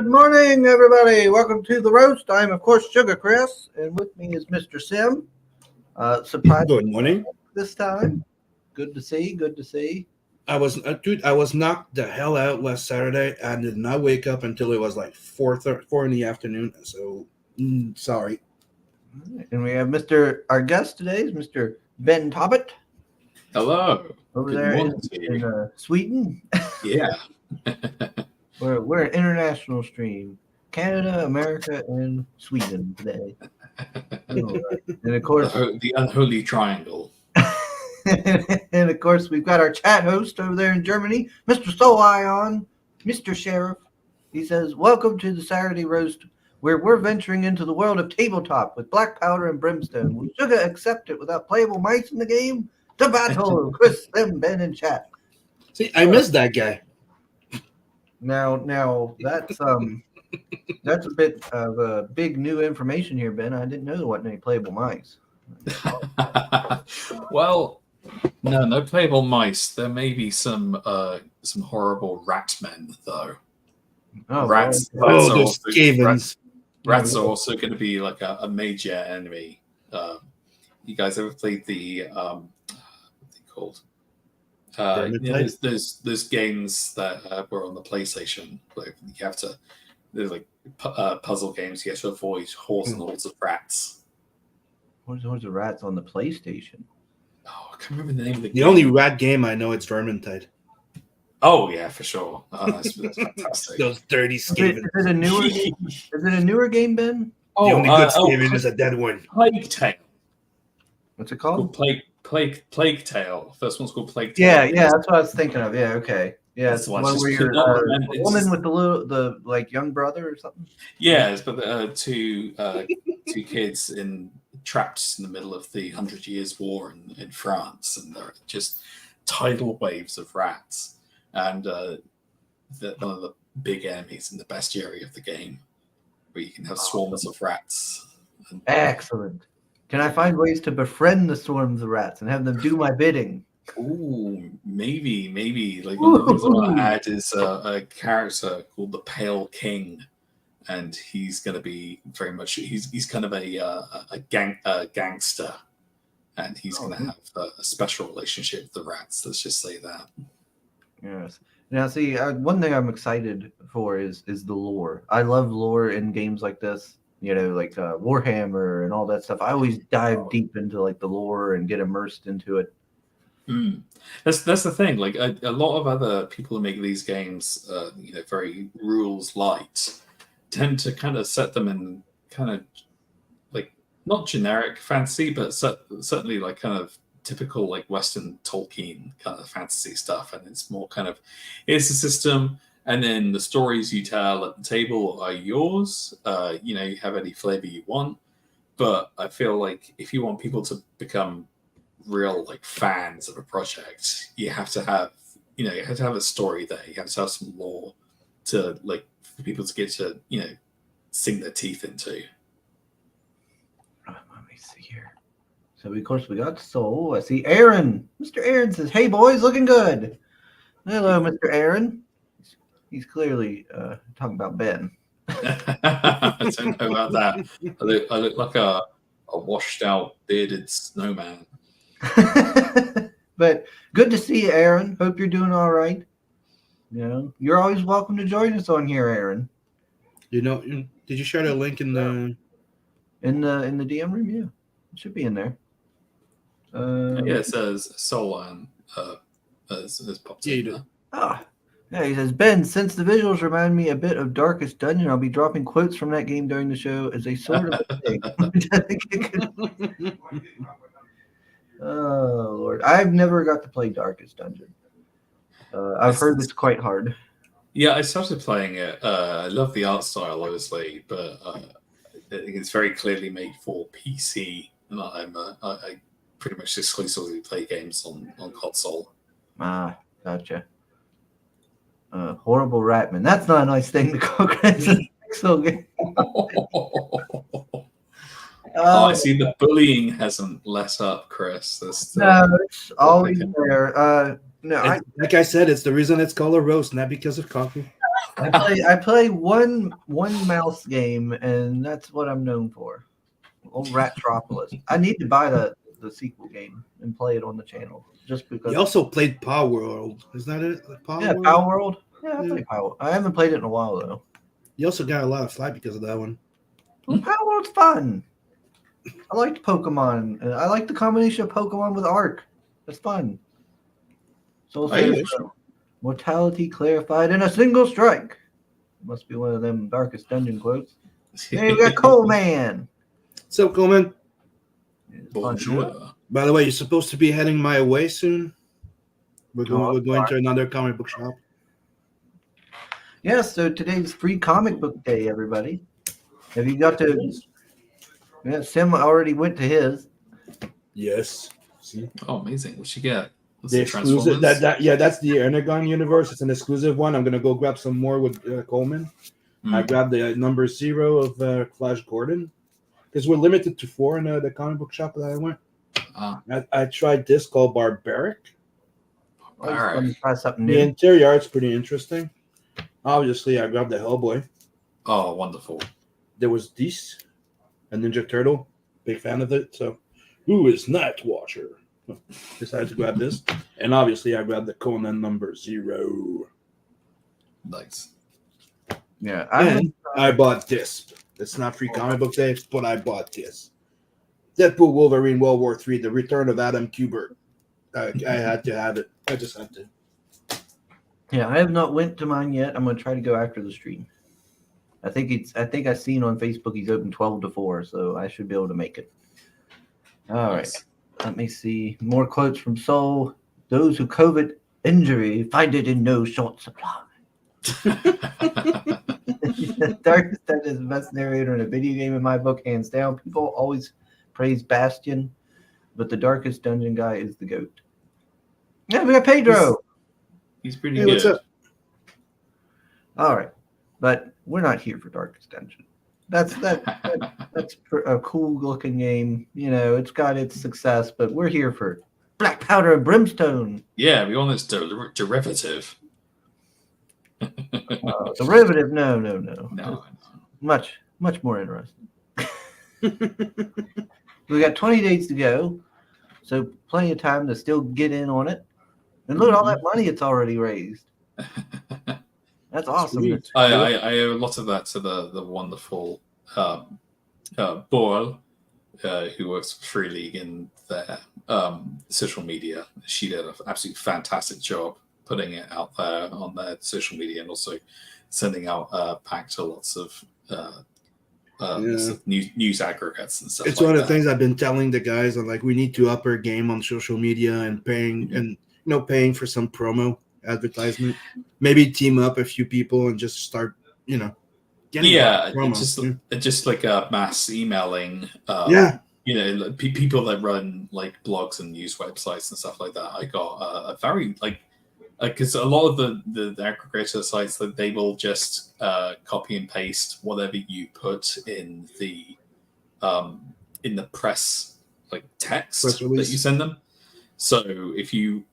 morning, everybody. Welcome to the roast. I'm, of course, Sugar Chris, and with me is Mr. Sim. Surprise! Good morning. This time. Good to see. Good to see. I was knocked the hell out last Saturday. I did not wake up until it was like 4 in the afternoon. So, sorry. And we have our guest today is Mr. Ben Tobitt. Hello. Over Good there morning in Sweden. Yeah. We're an international stream. Canada, America, and Sweden today. And of course, the unholy triangle. and of course, we've got our chat host over there in Germany, Mr. Solion, Mr. Sheriff. He says, "Welcome to the Saturday roast, where we're venturing into the world of tabletop with black powder and brimstone. Will Sugar accept it without playable mice in the game? To battle, Chris, them, Ben, and chat." See, I missed that guy. Now that's a bit of big new information here, Ben. I didn't know there wasn't any playable mice. Well, no playable mice. There may be some horrible rat men though. Oh, Rats. well, Those Skavens. Rats are also going to be like a major enemy. You guys ever played the what's it called? There's games that were on the PlayStation. Like you have to. There's like puzzle games. You have to avoid hordes and hordes of rats. What's the rats on the PlayStation? Oh, I can't remember the name of the game. The only rat game I know is Vermintide. Oh yeah, for sure. That's fantastic. Those dirty Skavens. Is it a newer game? Is it a newer game, Ben? The only good Skaven is a dead one. Plague Tale. What's it called? Plague Tale. First one's called Plague Tale. Yeah, that's what I was thinking of. Yeah, okay. Yeah, it's That's one one. where you're a woman with the like young brother or something. Yes, but two kids trapped in the middle of the 100 Years' War in France, and there are just tidal waves of rats, and one of the big enemies in the bestiary of the game, where you can have swarms of rats. Excellent. Can I find ways to befriend the swarms of rats and have them do my bidding? Ooh, maybe. Like one of the things I want to add is a character called the Pale King, and he's going to be very much. He's kind of a gangster, and he's going to have a special relationship with the rats. Let's just say that. Yes. Now, see, one thing I'm excited for is the lore. I love lore in games like this. You know, like Warhammer and all that stuff. I always dive deep into like the lore and get immersed into it. That's the thing. Like a lot of other people who make these games, very rules light, tend to kind of set them in kind of like not generic fantasy, but certainly like kind of typical like Western Tolkien kind of fantasy stuff. And it's more kind of it's a system. And then the stories you tell at the table are yours. You have any flavor you want. But I feel like if you want people to become real like fans of a project, you have to have a story there. You have to have some lore to like for people to get to sink their teeth into. Let me see here. So of course we got Soul. I see Aaron. Mr. Aaron says, "Hey boys, looking good." Hello, Mr. Aaron. He's clearly talking about Ben. I don't know about that. I look like a washed out bearded snowman. But good to see you, Aaron. Hope you're doing all right. You're always welcome to join us on here, Aaron. Did you share the link in the DM room? Yeah, it should be in there. It says Solon. Has popped yeah, you in do. Yeah, he says, "Ben, since the visuals remind me a bit of Darkest Dungeon, I'll be dropping quotes from that game during the show as a sort of a thing." Oh, Lord. I've never got to play Darkest Dungeon. I've heard it's quite hard. Yeah, I started playing it. I love the art style, obviously, but I think it's very clearly made for PC. And I pretty much exclusively play games on console. Ah, gotcha. Horrible Ratman. That's not a nice thing to call Chris. So good. I see the bullying hasn't let up, Chris. No, it's always there. Like I said, it's the reason it's called a roast, not because of coffee. I play one mouse game, and that's what I'm known for. Old Ratropolis. I need to buy the sequel game and play it on the channel just because. You also played Power World. Is that it? Power Yeah, World? Power World. Yeah, I Yeah. play Power. I haven't played it in a while though. You also got a lot of flack because of that one. Well, Power World's fun. I liked Pokemon. I like the combination of Pokemon with Arc. That's fun. So I wish. mortality clarified in a single strike. Must be one of them Darkest Dungeon quotes. Then you got Coleman. So, Coleman, Bonjour. by the way, you're supposed to be heading my way soon. We're Oh, going to another comic book shop. Yeah, so today's free comic book day, everybody. Have you got to? Yeah, Sim already went to his. Yes. See? Oh, amazing. What you get? What's The the exclusive Transformers? that's the Energon universe. It's an exclusive one. I'm gonna go grab some more with Coleman. I grabbed the number 0 of Flash Gordon because we're limited to 4 in the comic book shop that I went. I tried this called Barbaric. Always fun to try something new. The interior art's pretty interesting. Obviously, I grabbed the Hellboy. Oh, wonderful. There was this, a Ninja Turtle. Big fan of it. So, who is Night Watcher? Decided to grab this. And obviously, I grabbed the Conan number 0. Nice. Yeah, I bought this. It's not free comic book day, but I bought this. Deadpool Wolverine World War III, The Return of Adam Kubert. I had to have it. I just had to. Yeah, I have not went to mine yet. I'm gonna try to go after the stream. I think I seen on Facebook he's open 12 to 4, so I should be able to make it. All right. Let me see. More quotes from Soul. Those who COVID injury find it in no short supply. Darkest Dungeon is the best narrator in a video game in my book, hands down. People always praise Bastion, but the Darkest Dungeon guy is the GOAT. Yeah, we got Pedro. He's pretty Hey, good. what's up? All right, but we're not here for Darkest Dungeon. That's a cool looking game. You know, it's got its success, but we're here for Black Powder and Brimstone. Yeah, we want this derivative. Derivative? No. No. Much more interesting. We got 20 days to go, so plenty of time to still get in on it. And look at all that money it's already raised. That's awesome. I owe a lot of that to the wonderful Boyle, who works for Free League in their social media. She did an absolutely fantastic job putting it out there on their social media and also sending out back to lots of news aggregates and stuff. It's one of the things I've been telling the guys. I'm like, we need to up our game on social media and paying for some promo advertisement. Maybe team up a few people and just start, getting promo. Just like a mass emailing. People that run like blogs and news websites and stuff like that. I got a very because a lot of the aggregator sites that they will just copy and paste whatever you put in the press text that you send them. So if you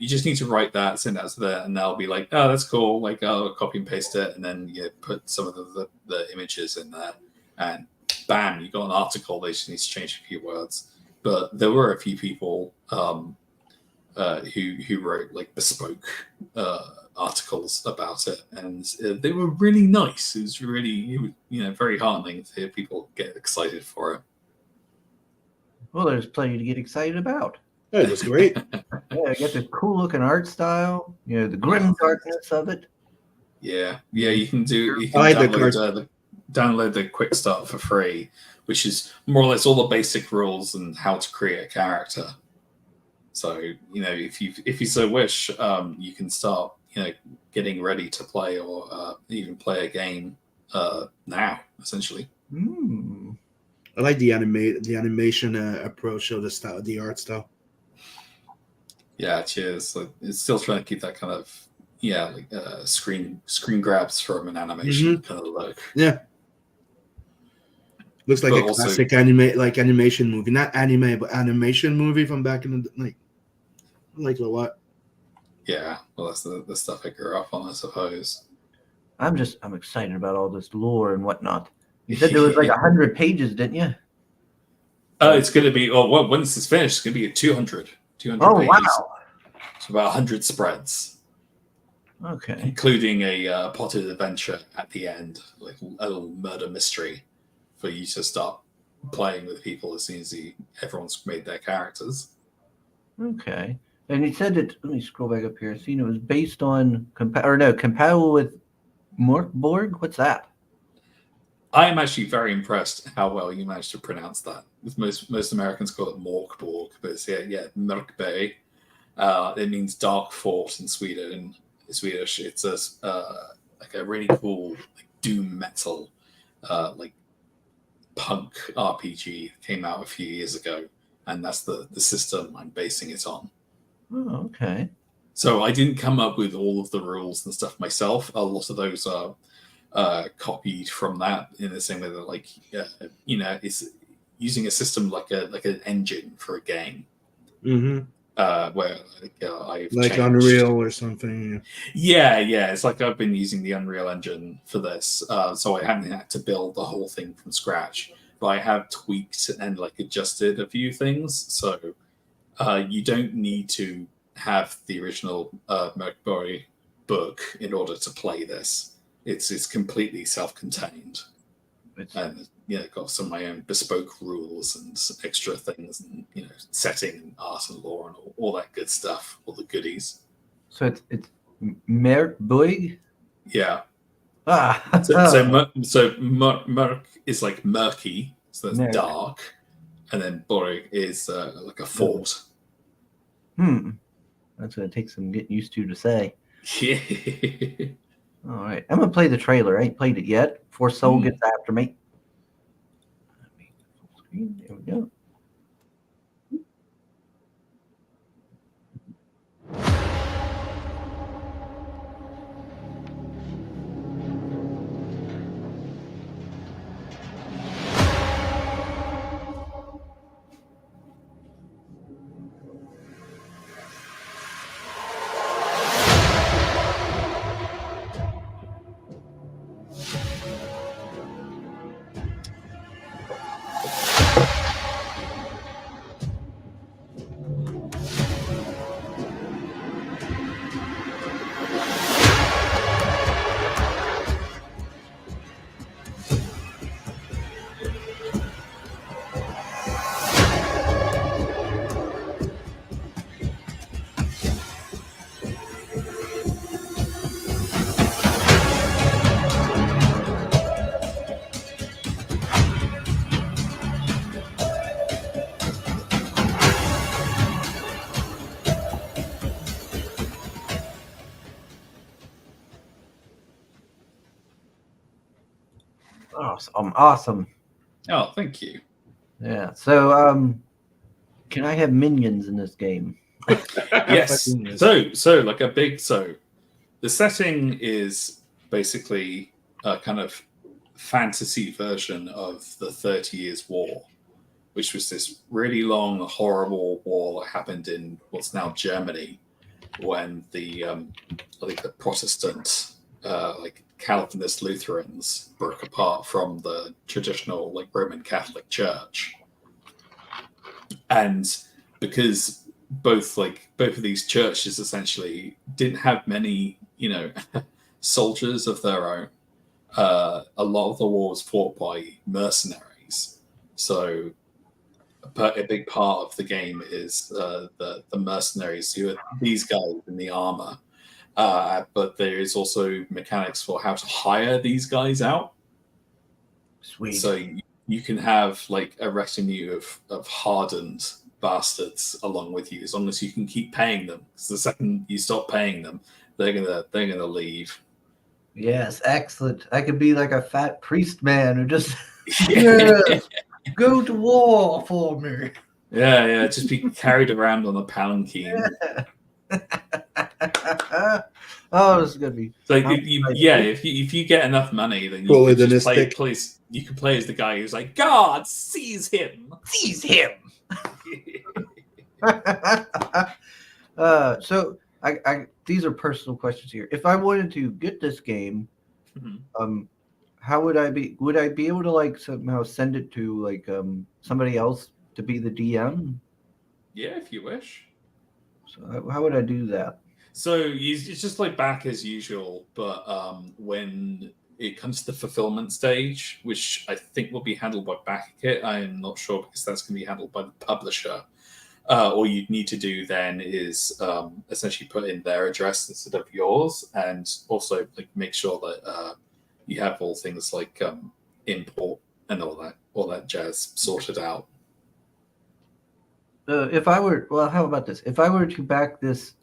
just need to write that, send that to them, and they'll be like, oh, that's cool. Like, I'll copy and paste it, and then put some of the images in there, and bam, you got an article. They just need to change a few words. But there were a few people who wrote bespoke articles about it, and they were really nice. It was really very heartening to hear people get excited for it. Well, there's plenty to get excited about. It was great. Yeah, I got the cool looking art style. The grim darkness of it. Yeah. You can download the Quick Start for free, which is more or less all the basic rules and how to create a character. So if you so wish, you can start getting ready to play or even play a game now, essentially. I like the animation approach of the art style. Yeah, cheers. It's still trying to keep that kind of screen grabs from an animation kind of look. Yeah, looks like a classic animation movie, not anime, but animation movie from back in the I like it a lot. Yeah, well, that's the stuff I grew up on, I suppose. I'm excited about all this lore and whatnot. You said there was like 100 pages, didn't you? It's going to be, once it's finished, it's going to be 200 Oh, pages. wow. It's about 100 spreads, Okay. including a potted adventure at the end, like a little murder mystery for you to start playing with people as soon as everyone's made their characters. Okay. And you said that, let me scroll back up here. I seen it was based on, compatible with Morkborg? What's that? I am actually very impressed how well you managed to pronounce that. Most Americans call it Morkborg, but it's Mörkberg. It means dark fort in Sweden. In Swedish, it's like a really cool doom metal, like punk RPG that came out a few years ago, and that's the system I'm basing it on. Oh, okay. So I didn't come up with all of the rules and stuff myself. A lot of those are copied from that in the same way that, it's using a system like an engine for a game. Mm-hmm. Where I've like changed. Unreal or something. Yeah, it's like I've been using the Unreal Engine for this, so I haven't had to build the whole thing from scratch. But I have tweaked and adjusted a few things, so you don't need to have the original Mercury book in order to play this. It's completely self-contained, and got some of my own bespoke rules and extra things, and setting and art and lore and all that good stuff, all the goodies. So it's Merkborg? Yeah. Ah. So Murk is like murky, so that's Murk. dark, and then Borg is like a fort. That's going to take some getting used to say. Yeah. All right. I'm going to play the trailer. I ain't played it yet before Soul gets after me. There we go. Awesome. Oh, thank you. Yeah. So, can I have minions in this game? Yes. So the setting is basically a kind of fantasy version of the 30 Years' War, which was this really long, horrible war that happened in what's now Germany, when the Protestant, Calvinist Lutherans broke apart from the traditional Roman Catholic Church, and because both of these churches essentially didn't have many soldiers of their own, a lot of the war was fought by mercenaries. So a big part of the game is the mercenaries, who are these guys in the armor. But there is also mechanics for how to hire these guys out. Sweet. So you can have a retinue of hardened bastards along with you, as long as you can keep paying them. Because the second you stop paying them, they're gonna leave. Yes, excellent. I could be like a fat priest man who just yes, go to war for me. Yeah, just be carried around on a palanquin. Oh, this is gonna be. If you get enough money, then you can just play as the guy who's like, God, seize him. So I these are personal questions here. If I wanted to get this game, Mhm. How would I be? Would I be able to like somehow send it to like somebody else to be the DM? Yeah, if you wish. So how would I do that? So it's just like back as usual, but when it comes to the fulfillment stage, which I think will be handled by BackKit, I'm not sure because that's going to be handled by the publisher. All you'd need to do then is essentially put in their address instead of yours, and also like make sure that you have all things like import and all that jazz sorted out. If I were, well, how about this? If I were to back this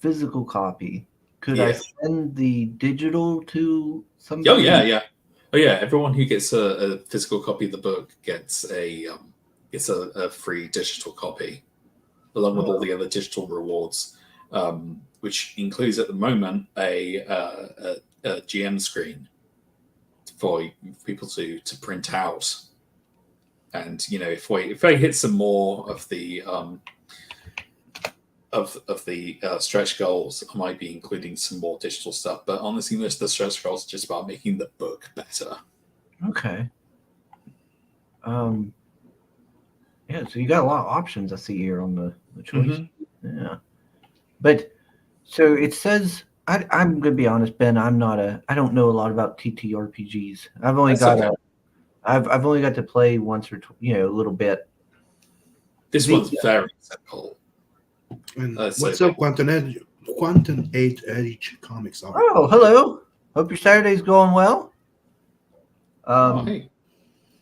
physical copy, could I Yeah. send the digital to Oh somebody? yeah. Oh yeah. Everyone who gets a physical copy of the book gets a free digital copy, along with all Oh, the other digital rewards, which includes at the moment a GM screen for people to print out. And if I hit some more of the stretch goals, I might be including some more digital stuff. But honestly, most of the stretch goals are just about making the book better. okay. Um, yeah. So you got a lot of options I see here on the choice. Mm-hmm. Yeah, but so it says. I'm gonna be honest, Ben. I don't know a lot about TTRPGs. That's okay. I've only got to play once or a little bit. This The one's very simple. And So what's up, Quantum Age Comics are? Oh, hello. Hope your Saturday's going well. oh Um, hey,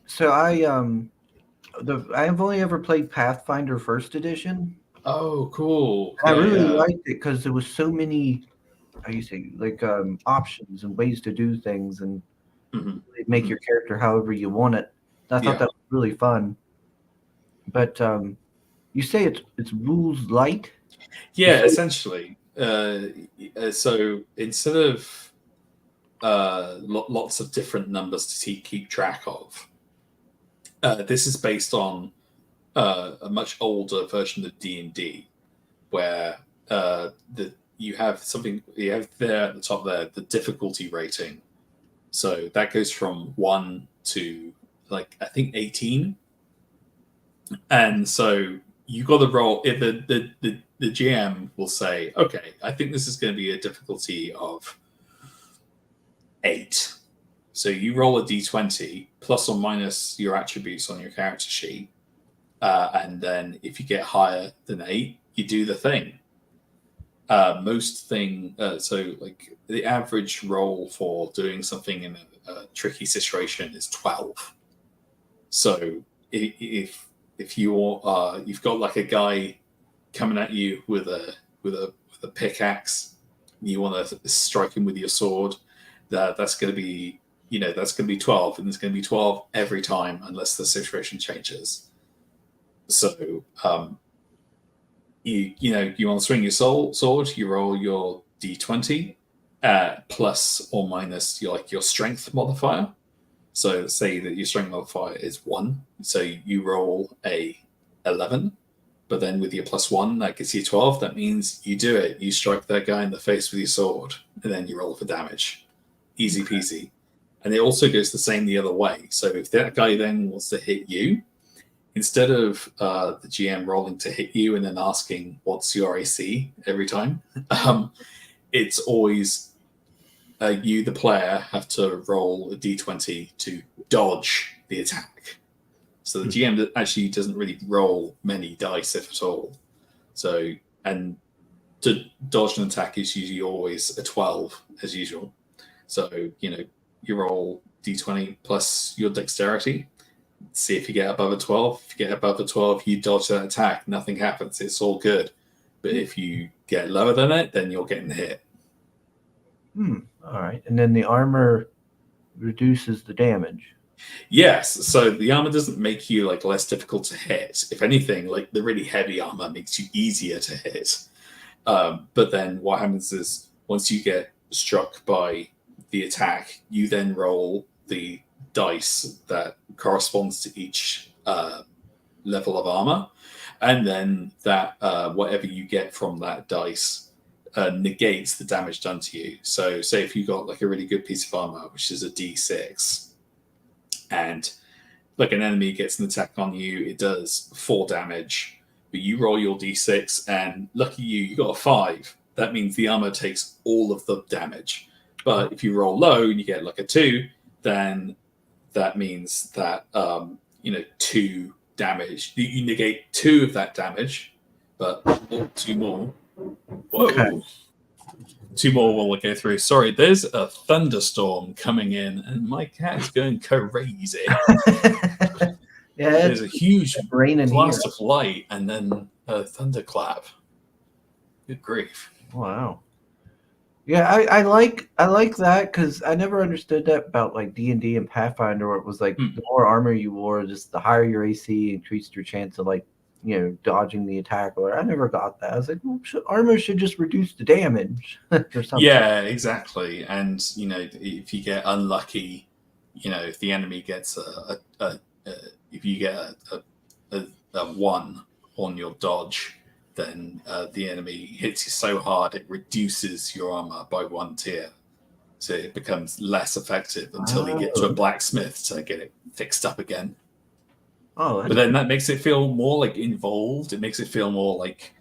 so I've only ever played Pathfinder First Edition. oh cool, I yeah really yeah. liked it because there was so many, how you say, like options and ways to do things and Mm-hmm. make Mm-hmm. your character however you want it. I thought Yeah. that was really fun. But you say it's rules light. Yeah, So, essentially. So instead of lots of different numbers to keep track of, this is based on a much older version of D&D, where you have there at the top there the difficulty rating. So that goes from 1 to like I think 18, and so you got to roll. The GM will say, "Okay, I think this is going to be a difficulty of 8." So you roll a d20 plus or minus your attributes on your character sheet, and then if you get higher than 8, you do the thing. So like the average roll for doing something in a tricky situation is 12. So if you've got like a guy coming at you with a pickaxe, you want to strike him with your sword, that's going to be that's going to be 12, and it's going to be 12 every time unless the situation changes. So you want to swing your sword, you roll your d20 plus or minus your strength modifier. So say that your strength modifier is 1, so you roll a 11, but then with your +1 that gets you 12. That means you do it. You strike that guy in the face with your sword, and then you roll for damage. Easy peasy. And it also goes the same the other way. So if that guy then wants to hit you, instead of the GM rolling to hit you and then asking what's your AC every time, it's always you, the player, have to roll a d20 to dodge the attack. So the GM actually doesn't really roll many dice, if at all. So, and to dodge an attack is usually always a 12, as usual. So, you roll d20 plus your dexterity, see if you get above a 12. If you get above a 12, you dodge that attack. Nothing happens. It's all good. But if you get lower than it, then you're getting hit. All right. And then the armor reduces the damage. Yes, so the armor doesn't make you like less difficult to hit. If anything, like the really heavy armor makes you easier to hit. But then what happens is once you get struck by the attack, you then roll the dice that corresponds to each level of armor, and then that whatever you get from that dice negates the damage done to you. So say if you got like a really good piece of armor, which is a D6, and like an enemy gets an attack on you, it does 4 damage, but you roll your D6 and lucky you got a 5. That means the armor takes all of the damage. But if you roll low and you get like a 2, then that means that 2 damage. You negate 2 of that damage, but 2 more. Whoa. Okay. 2 more will go through. Sorry, there's a thunderstorm coming in, and my cat's going crazy. Yeah, There's a huge rain in blast here. of light, and then a thunderclap. Good grief! Wow. Yeah, I like that because I never understood that about like D&D and Pathfinder, where it was like the more armor you wore, just the higher your AC increased your chance of like dodging the attack. Or I never got that. I was like, well, armor should just reduce the damage or something. Yeah, exactly. And if you get unlucky, if the enemy gets if you get a 1 on your dodge, then the enemy hits you so hard it reduces your armor by 1 tier. So it becomes less effective until you get to a blacksmith to get it fixed up again. Oh, but then that makes it feel more like involved. It makes it feel more like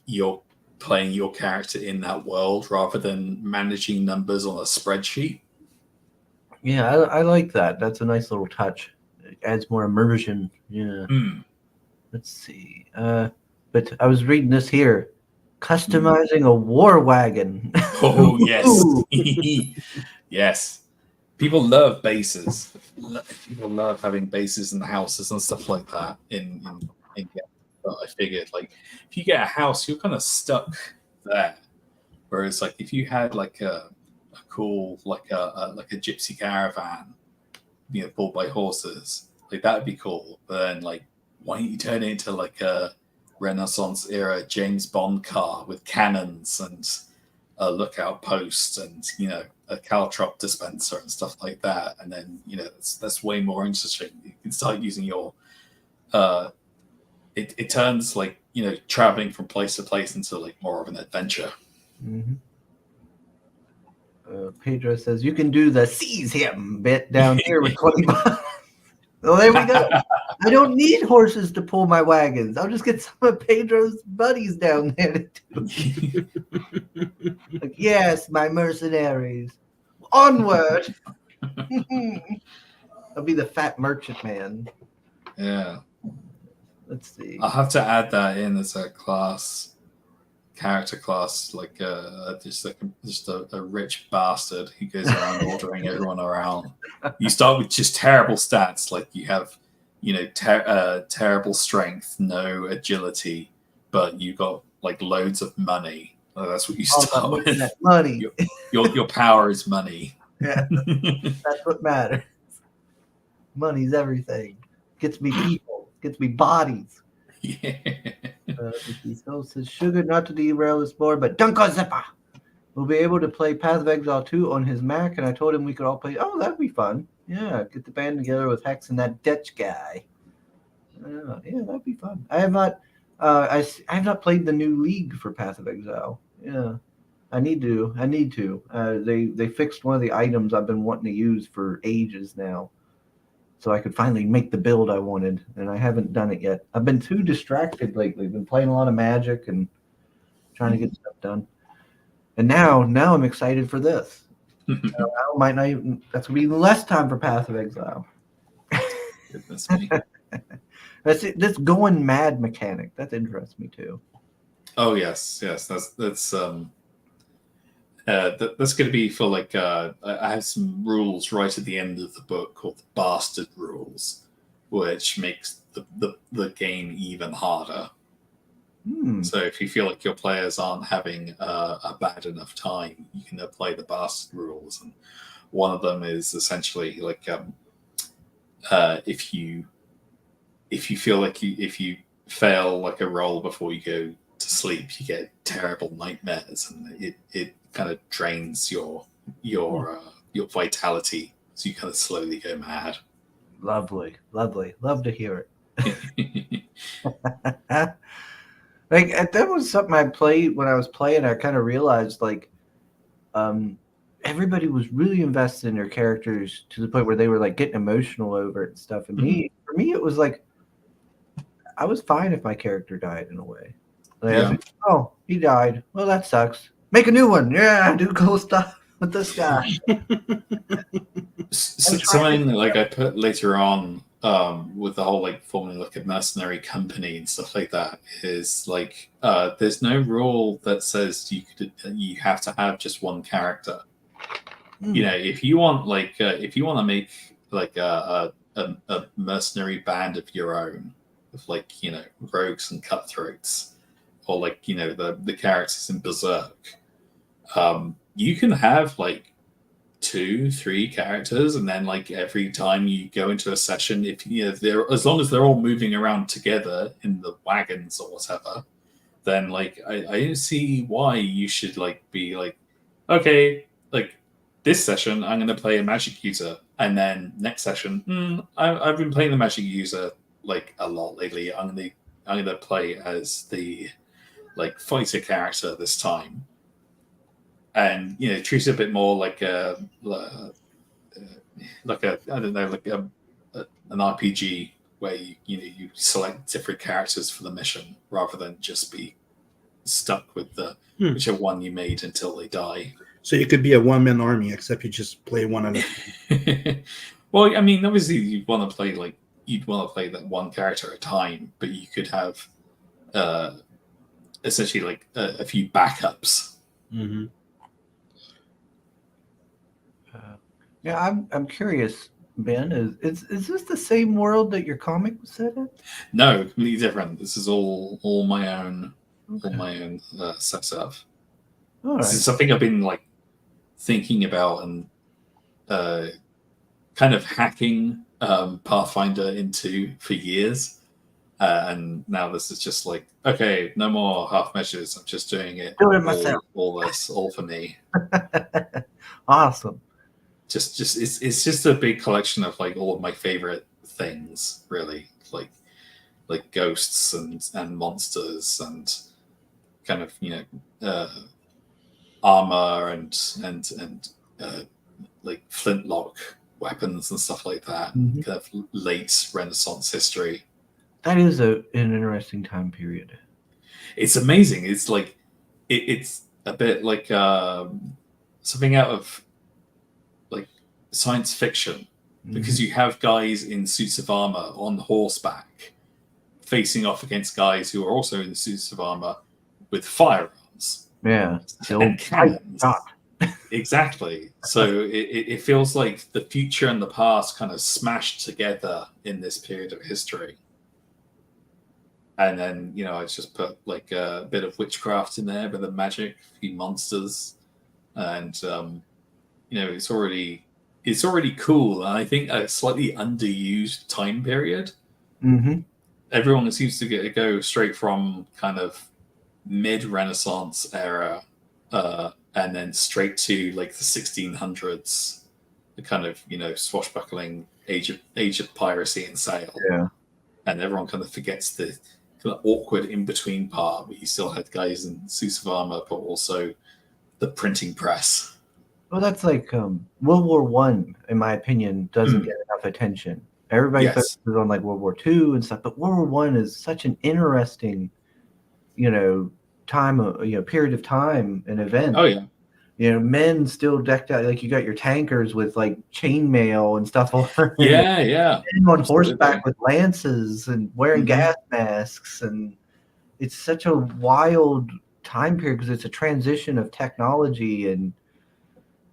you're playing your character in that world rather than managing numbers on a spreadsheet. Yeah, I like that. That's a nice little touch. It adds more immersion. Yeah. Let's see. But I was reading this here. Customizing a war wagon. Oh, yes. Yes. People love bases. People love having bases and houses and stuff like that in but I figured, like, if you get a house, you're kind of stuck there. Whereas, like, if you had like a cool, like a gypsy caravan, pulled by horses, like that would be cool. But then, like, why don't you turn it into like a Renaissance era James Bond car with cannons and a lookout post and a caltrop dispenser and stuff like that? And then that's way more interesting. You can start using your it turns like traveling from place to place into like more of an adventure. Mm-hmm. Pedro says you can do the seize him bit down here with 20 bucks. Well, there we go. I don't need horses to pull my wagons. I'll just get some of Pedro's buddies down there to do it. Like, yes, my mercenaries. Onward. I'll be the fat merchant man. Yeah. Let's see. I'll have to add that in as a character class, like just a rich bastard who goes around ordering everyone around. You start with just terrible stats, like you have terrible strength, no agility, but you got like loads of money. That's what you start with. That money. Your power is money. Yeah, that's what matters. Money's everything. Gets me people. Gets me bodies. Yeah. So says sugar not to derail this board, but Dunko Zippa will be able to play Path of Exile 2 on his Mac, and I told him we could all play. Oh, that'd be fun. Yeah, get the band together with Hex and that Dutch guy. Yeah, that'd be fun. I have not. I have not played the new League for Path of Exile. Yeah, I need to. They fixed one of the items I've been wanting to use for ages now, so I could finally make the build I wanted, and I haven't done it yet. I've been too distracted lately. I've been playing a lot of Magic and trying to get stuff done. And now I'm excited for this. I might not even. That's gonna be less time for Path of Exile. Goodness me. That's it. This going mad mechanic that interests me too. Oh yes. That's going to be for like I have some rules right at the end of the book called the Bastard Rules, which makes the game even harder. So if you feel like your players aren't having a bad enough time, you can apply the Bastard Rules, and one of them is essentially like if you feel like if you fail like a roll before you go to sleep, you get terrible nightmares, and it kind of drains your vitality, so you kind of slowly go mad. Lovely. Love to hear it. Like that was something I played when I was playing. I kind of realized like everybody was really invested in their characters to the point where they were like getting emotional over it and stuff. And for me, it was like I was fine if my character died in a way. Like, Yeah. oh, he died. Well, that sucks. Make a new one. Yeah, do cool stuff with this guy. Something like I put later on with the whole like forming like a mercenary company and stuff like that is like there's no rule that says you have to have just one character. You know, if you want to make like a mercenary band of your own, of like rogues and cutthroats, or like the characters in Berserk, you can have like 2-3 characters, and then like every time you go into a session, if they're as long as they're all moving around together in the wagons or whatever, then like I don't see why you should like be like, okay, like this session I'm going to play a magic user, and then next session I've been playing the magic user like a lot lately. I'm gonna play as the like fighter character this time, and treat it a bit more like a I don't know, like an RPG where you select different characters for the mission rather than just be stuck with the whichever one you made until they die. So you could be a one-man army, except you just play one at a time. Well, I mean, obviously you'd want to play that one character at a time, but you could have essentially like a few backups. Mm-hmm. Yeah, I'm curious, Ben. Is this the same world that your comic was set in? No, completely different. This is all my own, all my own setup. All This right. is something I've been like thinking about and kind of hacking Pathfinder into for years. And now this is just like, okay, no more half measures. I'm just doing it myself. all for me. Awesome. Just it's just a big collection of like all of my favorite things, really, like ghosts and monsters and kind of armor and like flintlock weapons and stuff like that. Mm-hmm. Kind of late Renaissance history. That is an interesting time period. It's amazing. It's like it's a bit like something out of like science fiction, because you have guys in suits of armor on horseback facing off against guys who are also in suits of armor with firearms. Yeah, and cannons. Exactly. So it feels like the future and the past kind of smashed together in this period of history. And then, I just put like a bit of witchcraft in there, a bit of magic, a few monsters. And, it's already cool. And I think a slightly underused time period. Mm-hmm. Everyone seems to go straight from kind of mid-Renaissance era and then straight to like the 1600s, the kind of, swashbuckling age of piracy and sail. Yeah. And everyone kind of forgets the kind of awkward in-between part where you still had guys in suits of armor, but also the printing press. Well, that's like World War One, in my opinion, doesn't get enough attention. Everybody focuses on like World War II and stuff, but World War One is such an interesting, period of time and event. Oh yeah. Men still decked out, like you got your tankers with like chainmail and stuff on. Yeah. Men on horseback with lances and wearing gas masks, and it's such a wild time period because it's a transition of technology, and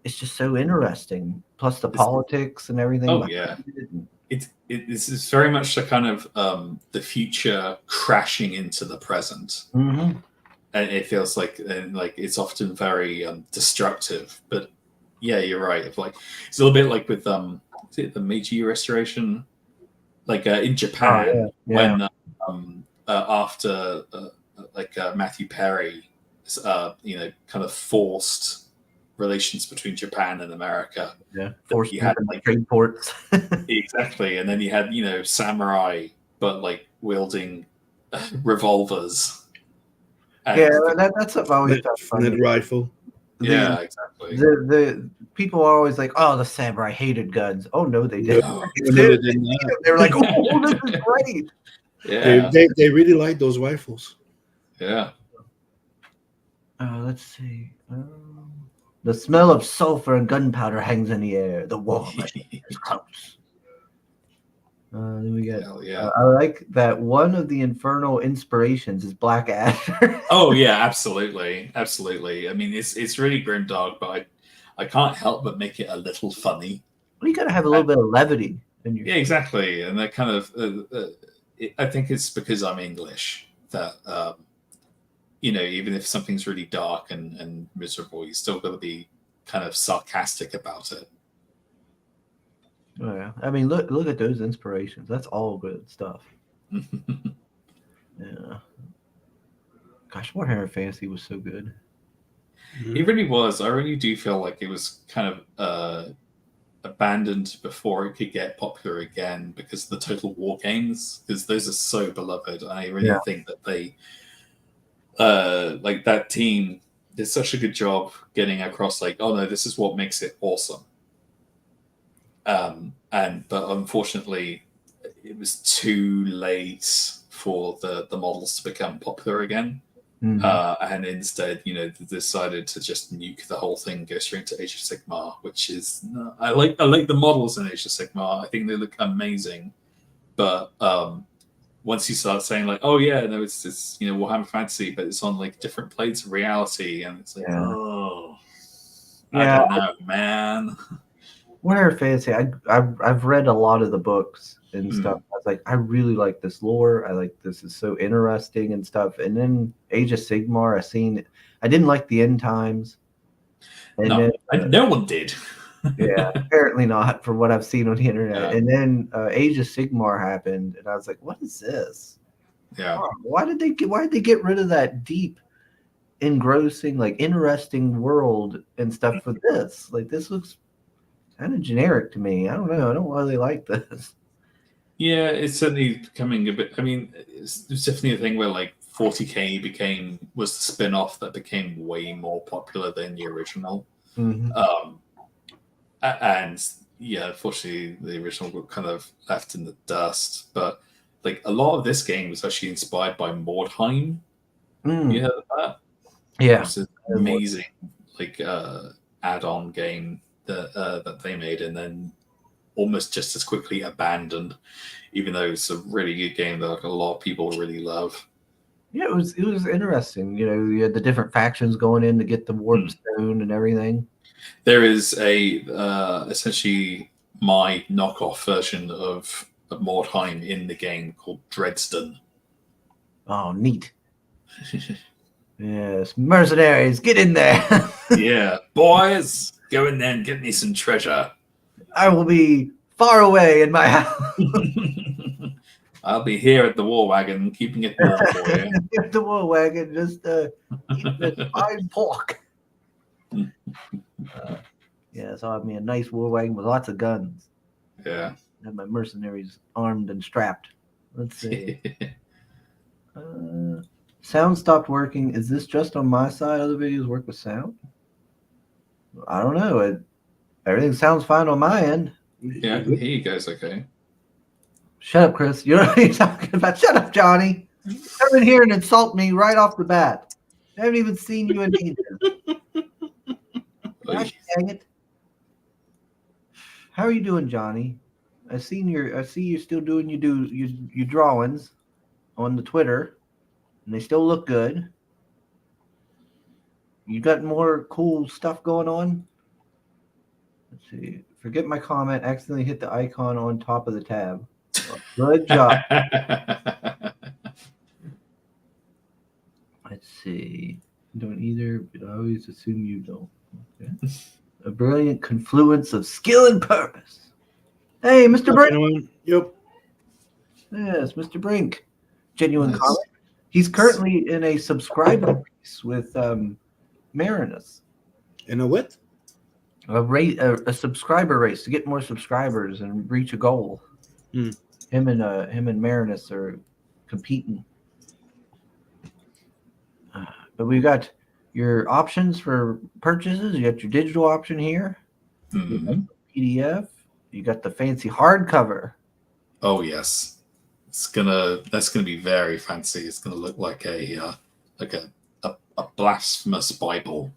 it's just so interesting. Plus the politics and everything. Oh yeah. This is very much the kind of the future crashing into the present. Mm-hmm. And it feels like it's often very destructive, but yeah, you're right. It's a little bit like with is it the Meiji Restoration, like in Japan, when after Matthew Perry, kind of forced relations between Japan and America. Yeah, forced you had like trade ports. Exactly, and then you had samurai, but like wielding revolvers. Yeah, that's something I always found funny. Flint rifle. yeah, exactly. The people are always like, "Oh, the samurai hated guns." Oh no, they didn't. No, they did not. They were like, "Oh, this is great." Yeah, They really like those rifles. yeah. Let's see. The smell of sulfur and gunpowder hangs in the air. The war machine is close. Then we got. Hell yeah. I like that one of the infernal inspirations is Black Adder. Oh yeah, absolutely, absolutely. I mean, it's really grimdark, but I can't help but make it a little funny. Well, you got to have a little bit of levity in your. Yeah, exactly. And that kind of, I think it's because I'm English that, even if something's really dark and miserable, you still got to be kind of sarcastic about it. Oh, yeah. I mean, look at those inspirations. That's all good stuff. Yeah. Gosh, Warhammer Fantasy was so good. It really was. I really do feel like it was kind of abandoned before it could get popular again because of the Total War games, because those are so beloved. I really think that they, like that team, did such a good job getting across. Like, oh no, this is what makes it awesome. But unfortunately, it was too late for the models to become popular again. And instead, they decided to just nuke the whole thing, go straight to Age of Sigmar, which is I like the models in Age of Sigmar. I think they look amazing, but once you start saying like, oh yeah, no, it's Warhammer Fantasy, but it's on like different planes of reality, and it's like, I don't know, man. Warhammer Fantasy, I've read a lot of the books and stuff. I was like, I really like this lore. I like this is so interesting and stuff. And then Age of Sigmar, I didn't like the end times. And no one did. Yeah, apparently not from what I've seen on the internet. And then Age of Sigmar happened, and I was like, what is this? Yeah. Why did they get rid of that deep, engrossing, like interesting world and stuff for this? Like this looks kind of generic to me. I don't know. I don't really like this. Yeah, it's certainly becoming a bit. I mean, it's definitely a thing where like 40K was the spin-off that became way more popular than the original. And yeah, unfortunately, the original got kind of left in the dust. But like a lot of this game was actually inspired by Mordheim. You heard of that? Yeah, it's an amazing like add-on game that they made, and then almost just as quickly abandoned, even though it's a really good game that like, a lot of people really love. Yeah, it was interesting. You had the different factions going in to get the warp stone and everything. There is a essentially my knockoff version of Mordheim in the game called Dreadston. Oh, neat. Yes, mercenaries, get in there. Yeah, boys, go in there and get me some treasure. I will be far away in my house. I'll be here at the war wagon, keeping it warm for you. At the war wagon, just eating this fine pork. Yeah, so I mean, a nice war wagon with lots of guns. Yeah. Have my mercenaries armed and strapped. Let's see. Sound stopped working. Is this just on my side? Other videos work with sound? I don't know. Everything sounds fine on my end. Yeah, here you guys. Okay. Shut up, Chris. You know what you're talking about. Shut up, Johnny. Come in here and insult me right off the bat. I haven't even seen you in danger. Gosh dang it. How are you doing, Johnny? I see you still doing your drawings on the Twitter, and they still look good. You got more cool stuff going on? Let's see. Forget my comment. Accidentally hit the icon on top of the tab. Good job. Let's see. Don't either, but I always assume you don't. Okay. A brilliant confluence of skill and purpose. Hey, Mr. Brink. Yep. Yes, Mr. Brink. Genuine comment. He's currently in a subscriber race with Marinus. In a what? A subscriber race to get more subscribers and reach a goal. Him and Marinus are competing. But we've got your options for purchases. You got your digital option here. You got Mhm. the PDF. You got the fancy hardcover. Oh yes, that's gonna be very fancy. It's gonna look like like a blasphemous Bible.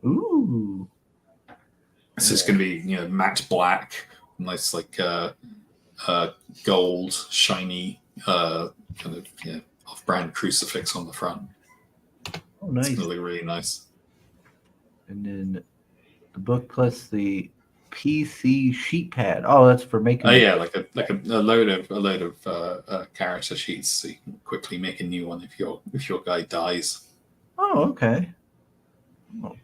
Ooh. It's just gonna be matte black, nice like gold shiny kind of off-brand crucifix on the front. Oh, It's nice. gonna look really nice. And then the book plus the PC sheet pad. Oh, that's for making. Oh yeah, like a load of character sheets, so you can quickly make a new one if your guy dies. Oh, okay. Oh.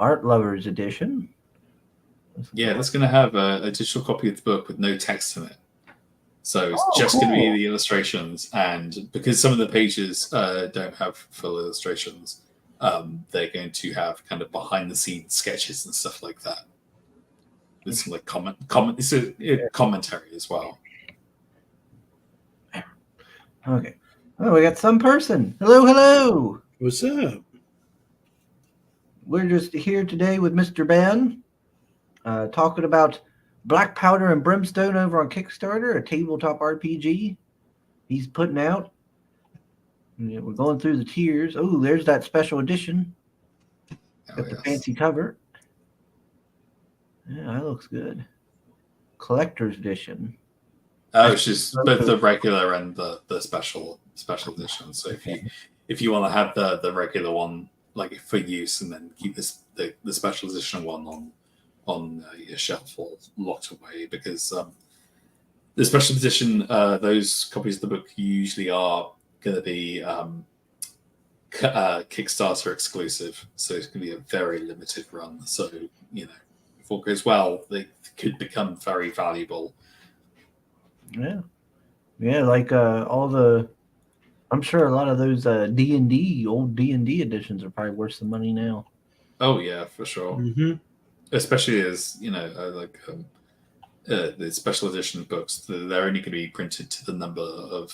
Art Lovers Edition. Yeah, that's going to have a digital copy of the book with no text in it. So it's Oh, just going to be cool. the illustrations, and because some of the pages don't have full illustrations, they're going to have kind of behind the scenes sketches and stuff like that. With some like it's a commentary as well. Okay. Oh, we got some person. Hello, hello. What's up? We're just here today with Mr. Ben, talking about Black Powder and Brimstone over on Kickstarter, a tabletop RPG he's putting out. And we're going through the tiers. Oh, there's that special edition. Got the fancy cover. Yeah, that looks good. Collector's edition. Oh, it's just both the regular and the special edition. So if you want to have the regular one like for use, and then keep the special edition one on your shelf or locked away, because the special edition, those copies of the book usually are going to be Kickstarter exclusive, so it's going to be a very limited run. So if all goes well, they could become very valuable. Yeah, like all the. I'm sure a lot of those D&D old D&D editions are probably worth some money now. Oh yeah, for sure. Mm-hmm. Especially as like the special edition books, they're only going to be printed to the number of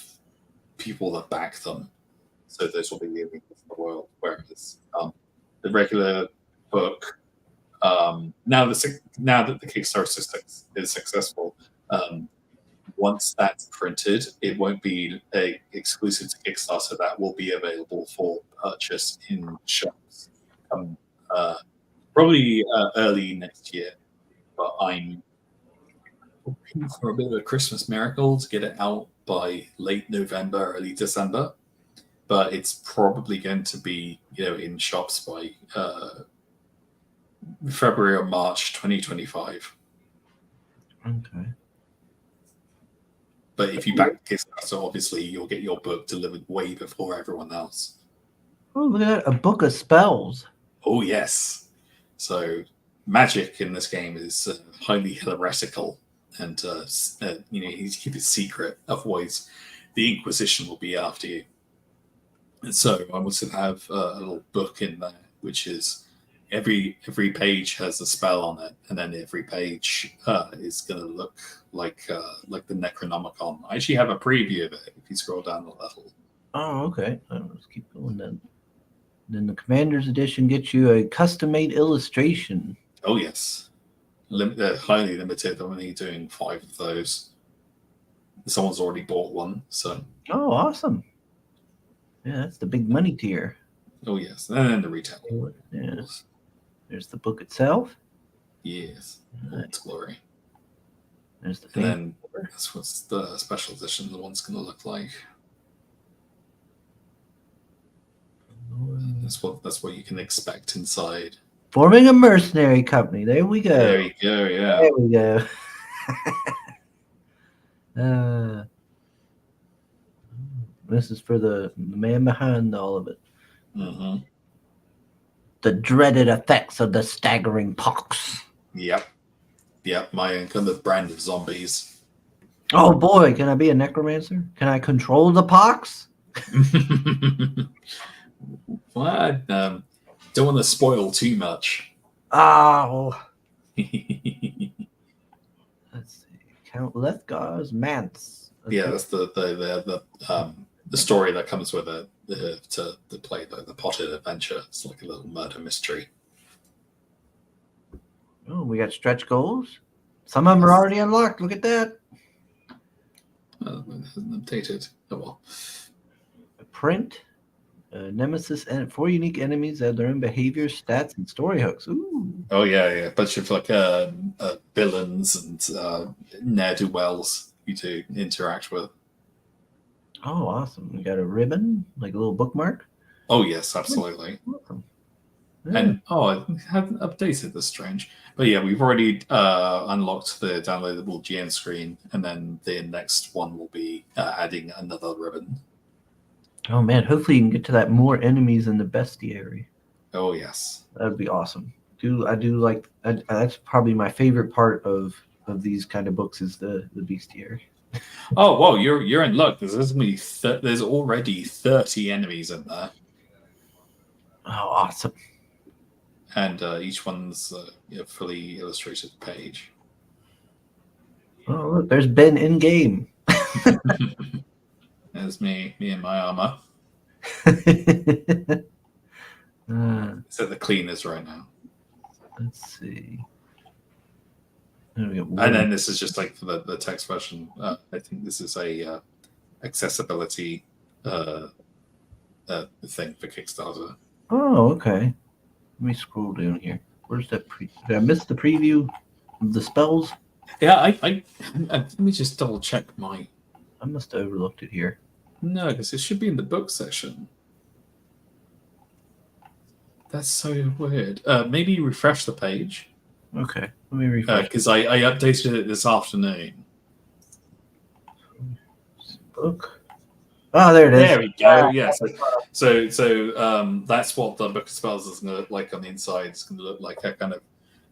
people that back them. So those will be the only in the world. Whereas the regular book, now that the Kickstarter is successful, once that's printed, it won't be exclusive to Kickstarter. That will be available for purchase in shops. Probably early next year, but I'm hoping for a bit of a Christmas miracle to get it out by late November, early December. But it's probably going to be in shops by February or March 2025. Okay. But if you back Kickstarter, obviously you'll get your book delivered way before everyone else. Oh, look at that. A book of spells. Oh, yes. So magic in this game is highly heretical, and you need to keep it secret. Otherwise, the Inquisition will be after you. And so I wanted to have a little book in there, which is every page has a spell on it, and then every page is going to look like the Necronomicon. I actually have a preview of it if you scroll down a little. Oh, okay. Let's keep going then. Then the Commander's Edition gets you a custom-made illustration. Oh yes, they're highly limited. I'm only doing 5 of those. Someone's already bought one, so. Oh, awesome! Yeah, that's the big money tier. Oh yes, and then the retail. Yeah. There's the book itself. Yes, all its glory. There's the and then that's what the special edition the one's going to look like. That's what you can expect inside. Forming a mercenary company. There we go. There you go. Yeah. There we go. This is for the man behind all of it. Mm-hmm. The dreaded effects of the staggering pox. Yep. My kind of brand of zombies. Oh boy, can I be a necromancer? Can I control the pox? Well, I don't want to spoil too much. Oh. Let's see. Count Lethgar's Manse. Yeah, that's the the story that comes with it to play the potted adventure. It's like a little murder mystery. Oh, we got stretch goals. Some of them are already unlocked. Look at that. It hasn't updated. Oh well. A print. Nemesis and 4 unique enemies that have their own behaviors, stats, and story hooks. Ooh. Oh yeah, a bunch of like villains and ne'er-do-wells you to interact with. Oh, awesome. We got a ribbon, like a little bookmark. Oh yes, absolutely. Awesome. Yeah. And I haven't updated this, strange. But yeah, we've already unlocked the downloadable GN screen, and then the next one will be adding another ribbon. Oh man, hopefully you can get to that more enemies in the bestiary. Oh yes, That'd be awesome. I do like that's probably my favorite part of these kind of books is the bestiary. Oh well, you're in luck. There's already 30 enemies in there, Oh, awesome. and each one's a fully illustrated page. Oh look, there's Ben in game. There's me in my armor. It's at the cleaners right now. Let's see. And then this is just like for the text version. I think this is a accessibility thing for Kickstarter. Oh, okay. Let me scroll down here. Where's that? Did I miss the preview of the spells? Yeah, I let me just double check my. I must have overlooked it here. No, because it should be in the book section. That's so weird. Maybe refresh the page. Okay, let me refresh. Because I updated it this afternoon. Book. Oh, there it is. There we go. Yeah. So that's what the book of spells is going to look like on the inside. It's going to look like a kind of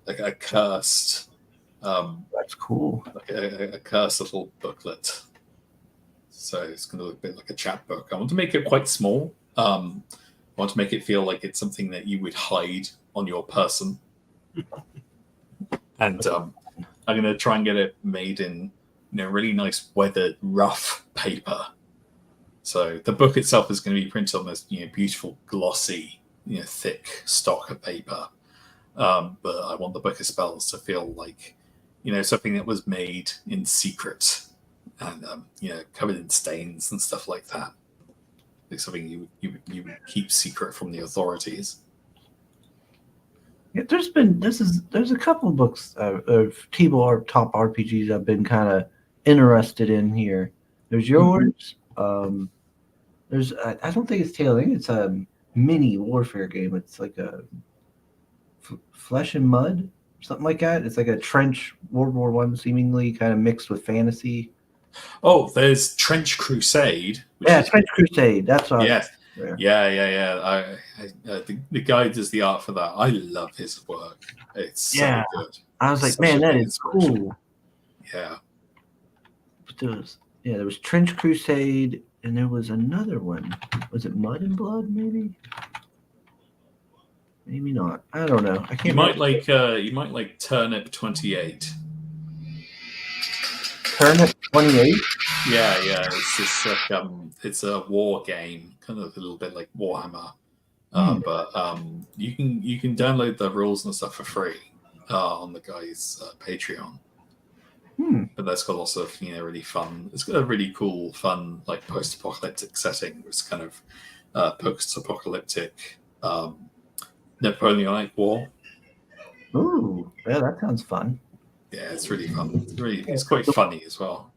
like a cursed. That's cool. Like a cursed little booklet. So it's going to look a bit like a chapbook. I want to make it quite small. I want to make it feel like it's something that you would hide on your person. And I'm going to try and get it made in really nice weathered, rough paper. So the book itself is going to be printed on this beautiful, glossy, thick stock of paper. But I want the book of spells to feel like something that was made in secret. And covered in stains and stuff like that, like something you would keep secret from the authorities. Yeah, there's a couple of books of tabletop RPGs I've been kind of interested in here. There's yours. There's I don't think it's Tail. I think it's a mini warfare game. It's like a Flesh and Mud, something like that. It's like a trench World War I, seemingly kind of mixed with fantasy. Oh, there's Trench Crusade. Trench Crusade. That's what. Yeah. The guy does the art for that. I love his work. It's so good. I was like, man, that is cool. Yeah. But there was Trench Crusade, and there was another one. Was it Mud and Blood? Maybe. Maybe not. I don't know. I can't. You might like Turnip 28. Turnip 28. Yeah. It's this like it's a war game, kind of a little bit like Warhammer, but you can download the rules and stuff for free on the guy's Patreon. But that's got lots of really fun. It's got a really cool, fun like post-apocalyptic setting. It's kind of post-apocalyptic Napoleonic War. Ooh, yeah, that sounds fun. Yeah, it's really fun. It's quite funny as well.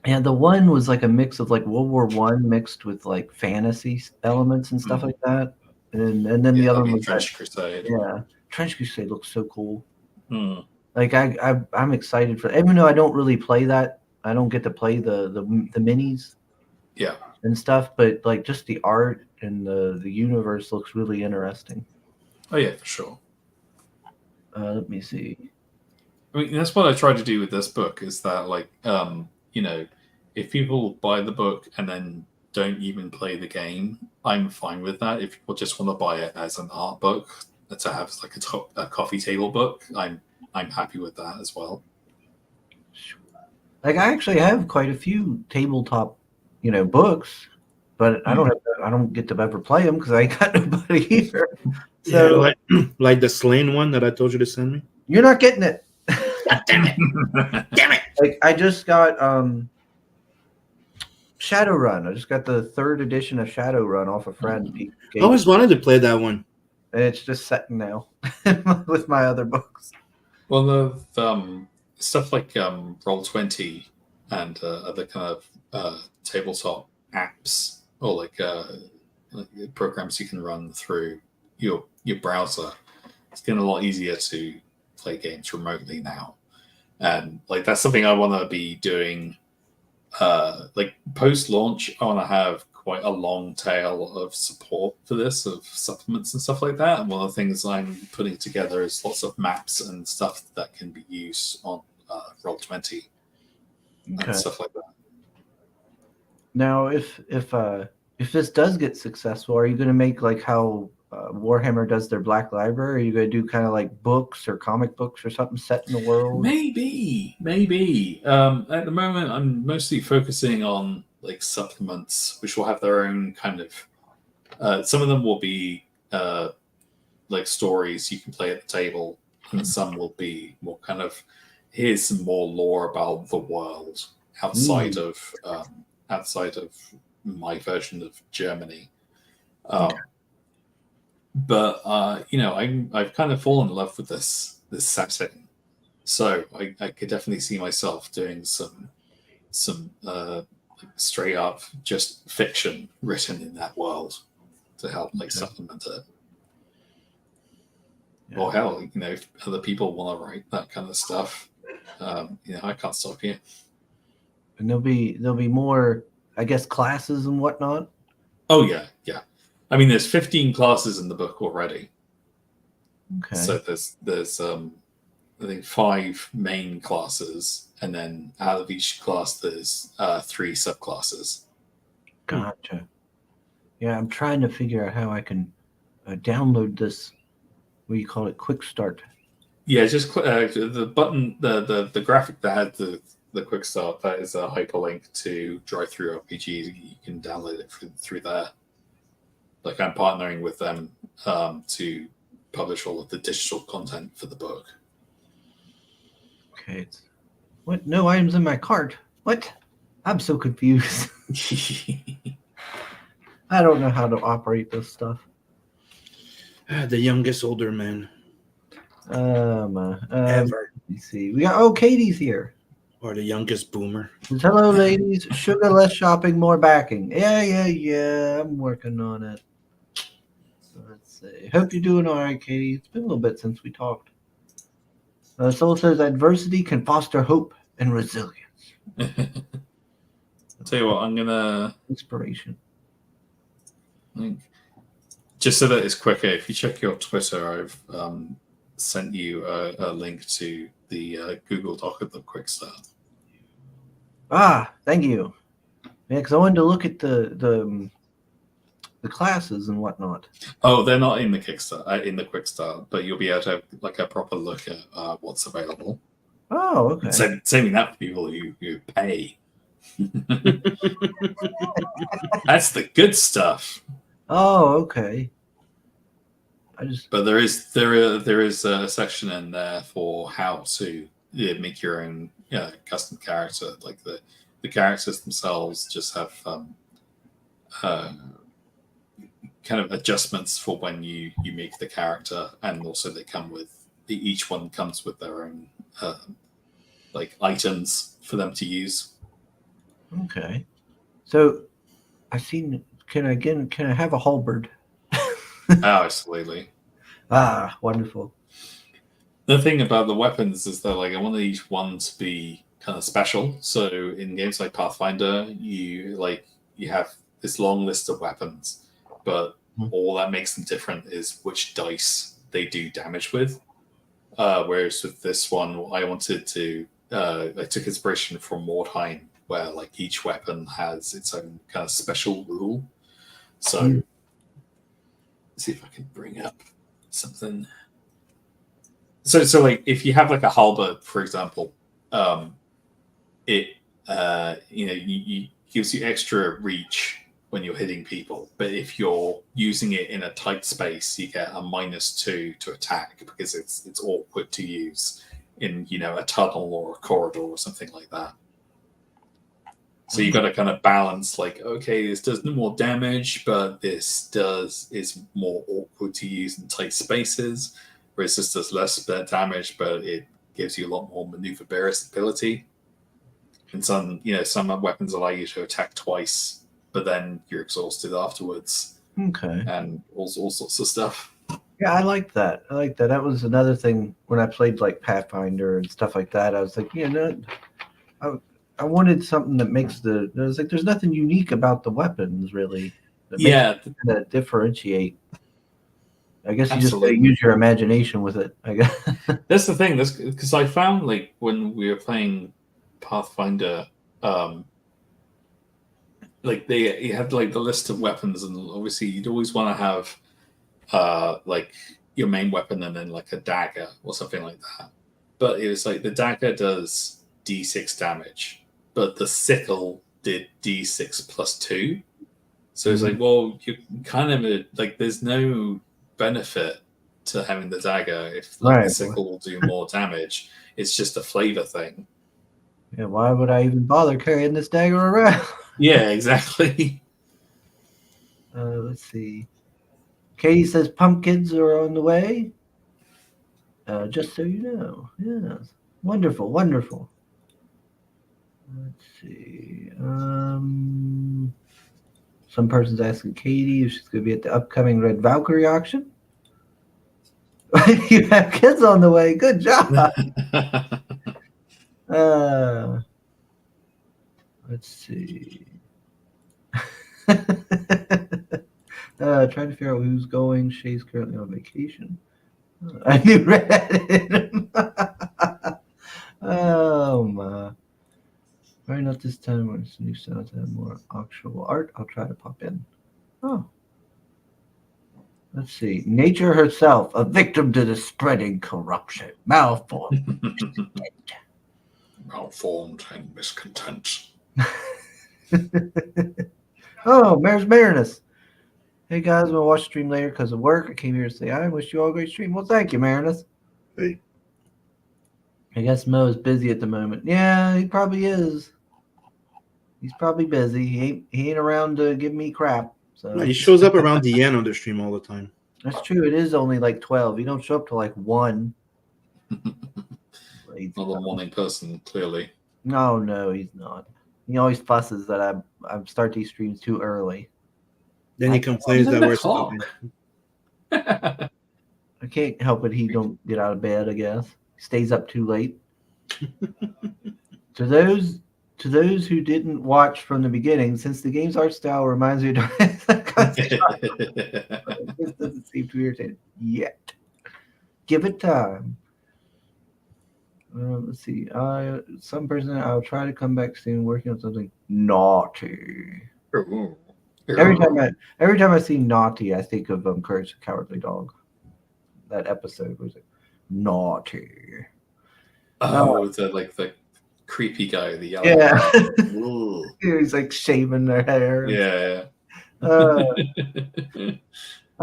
And the one was like a mix of like World War I mixed with like fantasy elements and stuff like that. And then the other one was Trench Crusade. Yeah, Trench Crusade looks so cool. Like I'm excited for, even though I don't really play that. I don't get to play the minis. Yeah. And stuff, but like just the art and the universe looks really interesting. Oh yeah, for sure. Let me see. I mean, that's what I try to do with this book is that, like, if people buy the book and then don't even play the game, I'm fine with that. If people just want to buy it as an art book to have like a coffee table book, I'm happy with that as well. Like I actually have quite a few tabletop, books, but I don't get to ever play them because I ain't got nobody here. Yeah, So like the Slain one that I told you to send me. you're not getting it. God damn it! Damn it! Like I just got Shadowrun. I just got the 3rd edition of Shadowrun off a friend. He I gave always wanted to play that one. and it's just sitting now with my other books. Well, the stuff like Roll20 and other kind of tabletop apps or like programs you can run through your browser, it's getting a lot easier to play games remotely now. And like that's something I want to be doing. Like post launch, I want to have quite a long tail of support for this, of supplements and stuff like that. And one of the things I'm putting together is lots of maps and stuff that can be used on Roll20 and stuff like that. Now, if this does get successful, are you going to make like how Warhammer does their Black Library? Are you going to do kind of like books or comic books or something set in the world? Maybe. At the moment, I'm mostly focusing on like supplements, which will have their own kind of. Some of them will be like stories you can play at the table, and some will be more kind of here's some more lore about the world outside of my version of Germany. But I've kind of fallen in love with this setting, so I could definitely see myself doing some straight up just fiction written in that world to help supplement it. Yeah. Or hell, if other people want to write that kind of stuff, I can't stop you. And there'll be more, I guess, classes and whatnot. Oh yeah. I mean, there's 15 classes in the book already. Okay. So there's I think 5 main classes, and then out of each class there's 3 subclasses. Gotcha. Yeah, I'm trying to figure out how I can download this. What do you call it? Quick Start. Yeah, just the button, the graphic that had the Quick Start. That is a hyperlink to Drive-Thru RPG. You can download it through there. Like I'm partnering with them to publish all of the digital content for the book. Okay. What? No items in my cart. What? I'm so confused. I don't know how to operate this stuff. The youngest older man. Ever. Let me see. We got Katie's here. Or the youngest boomer. Hello, ladies. Sugar, less shopping, more backing. Yeah. I'm working on it. Let's see. Hope you're doing all right, Katie. It's been a little bit since we talked. Soul says adversity can foster hope and resilience. I'll tell you what, I'm gonna inspiration. Just so that it's quicker, if you check your Twitter, I've sent you a link to the Google Doc of the Quick Start. Thank you. Yeah, because I wanted to look at the classes and whatnot. Oh, they're not in the Kickstarter, in the Quick Start, but you'll be able to have like a proper look at what's available. Oh, okay. Saving that for people who pay. That's the good stuff. Oh, okay. But there is a section in there for how to make your own custom character. Like the characters themselves just have kind of adjustments for when you make the character, and also they come with each one comes with their own like items for them to use. Okay. So I've seen. Can I have a halberd? Oh, absolutely. Wonderful. The thing about the weapons is that like I want each one to be kind of special. So in games like Pathfinder, you have this long list of weapons, but all that makes them different is which dice they do damage with. Whereas with this one, I wanted to I took inspiration from Mordheim, where like each weapon has its own kind of special rule. So let's see if I can bring up something. So like if you have like a halberd, for example, it you gives you extra reach when you're hitting people. But if you're using it in a tight space, you get a -2 to attack because it's awkward to use in a tunnel or a corridor or something like that. So you got to kind of balance, like, okay, this does more damage, but this is more awkward to use in tight spaces, whereas this does less damage, but it gives you a lot more maneuverability. And some weapons allow you to attack twice, but then you're exhausted afterwards. Okay. And all sorts of stuff. Yeah, I like that. That was another thing when I played like Pathfinder and stuff like that. I was like, I wanted something that makes I was like, there's nothing unique about the weapons really. That makes it kind of differentiate. I guess you just gotta use your imagination with it, I guess. That's the thing. Because I found, like, when we were playing Pathfinder, like you had like the list of weapons, and obviously you'd always want to have like your main weapon and then like a dagger or something like that. But it was like the dagger does D6 damage, but the sickle did D6 plus 2. So it's like, well, you kind of like, there's no benefit to having the dagger if the sickle will do more damage. It's just a flavor thing. Yeah, why would I even bother carrying this dagger around? Yeah, exactly. Let's see. Katie says pumpkins are on the way. Just so you know. Yes. Wonderful, wonderful. Let's see. Some person's asking Katie if she's going to be at the upcoming Red Valkyrie auction. You have kids on the way. Good job. Let's see. Trying to figure out who's going. Shay's currently on vacation. I knew Red. Oh my. Probably not this time when it's new sounds and more actual art. I'll try to pop in. Oh. Let's see. Nature herself, a victim to the spreading corruption. Malformed. Malformed and miscontent. Oh, Mayor's Marinus. Hey guys, I'm going to watch the stream later because of work. I came here to say I wish you all a great stream. Well, thank you, Marinus. Hey. I guess Mo is busy at the moment. Yeah, he probably is. He's probably busy. He ain't around to give me crap. So No, he shows up around the end on the stream all the time. That's true. It is only like 12. You don't show up till like 1. Not a morning person, clearly. No, he's not. He always fusses that I start these streams too early. Then he complains that we're stopping. I can't help it. He don't get out of bed, I guess. Stays up too late. To those who didn't watch from the beginning, since the game's art style reminds me of this doesn't seem to irritate yet. Give it time. Let's see. Some person, I'll try to come back soon working on something naughty. Every time I see naughty, I think of Courage the Cowardly Dog. That episode was like naughty. Oh, the creepy guy, the yellow. Yeah. He's like shaving their hair. Yeah. I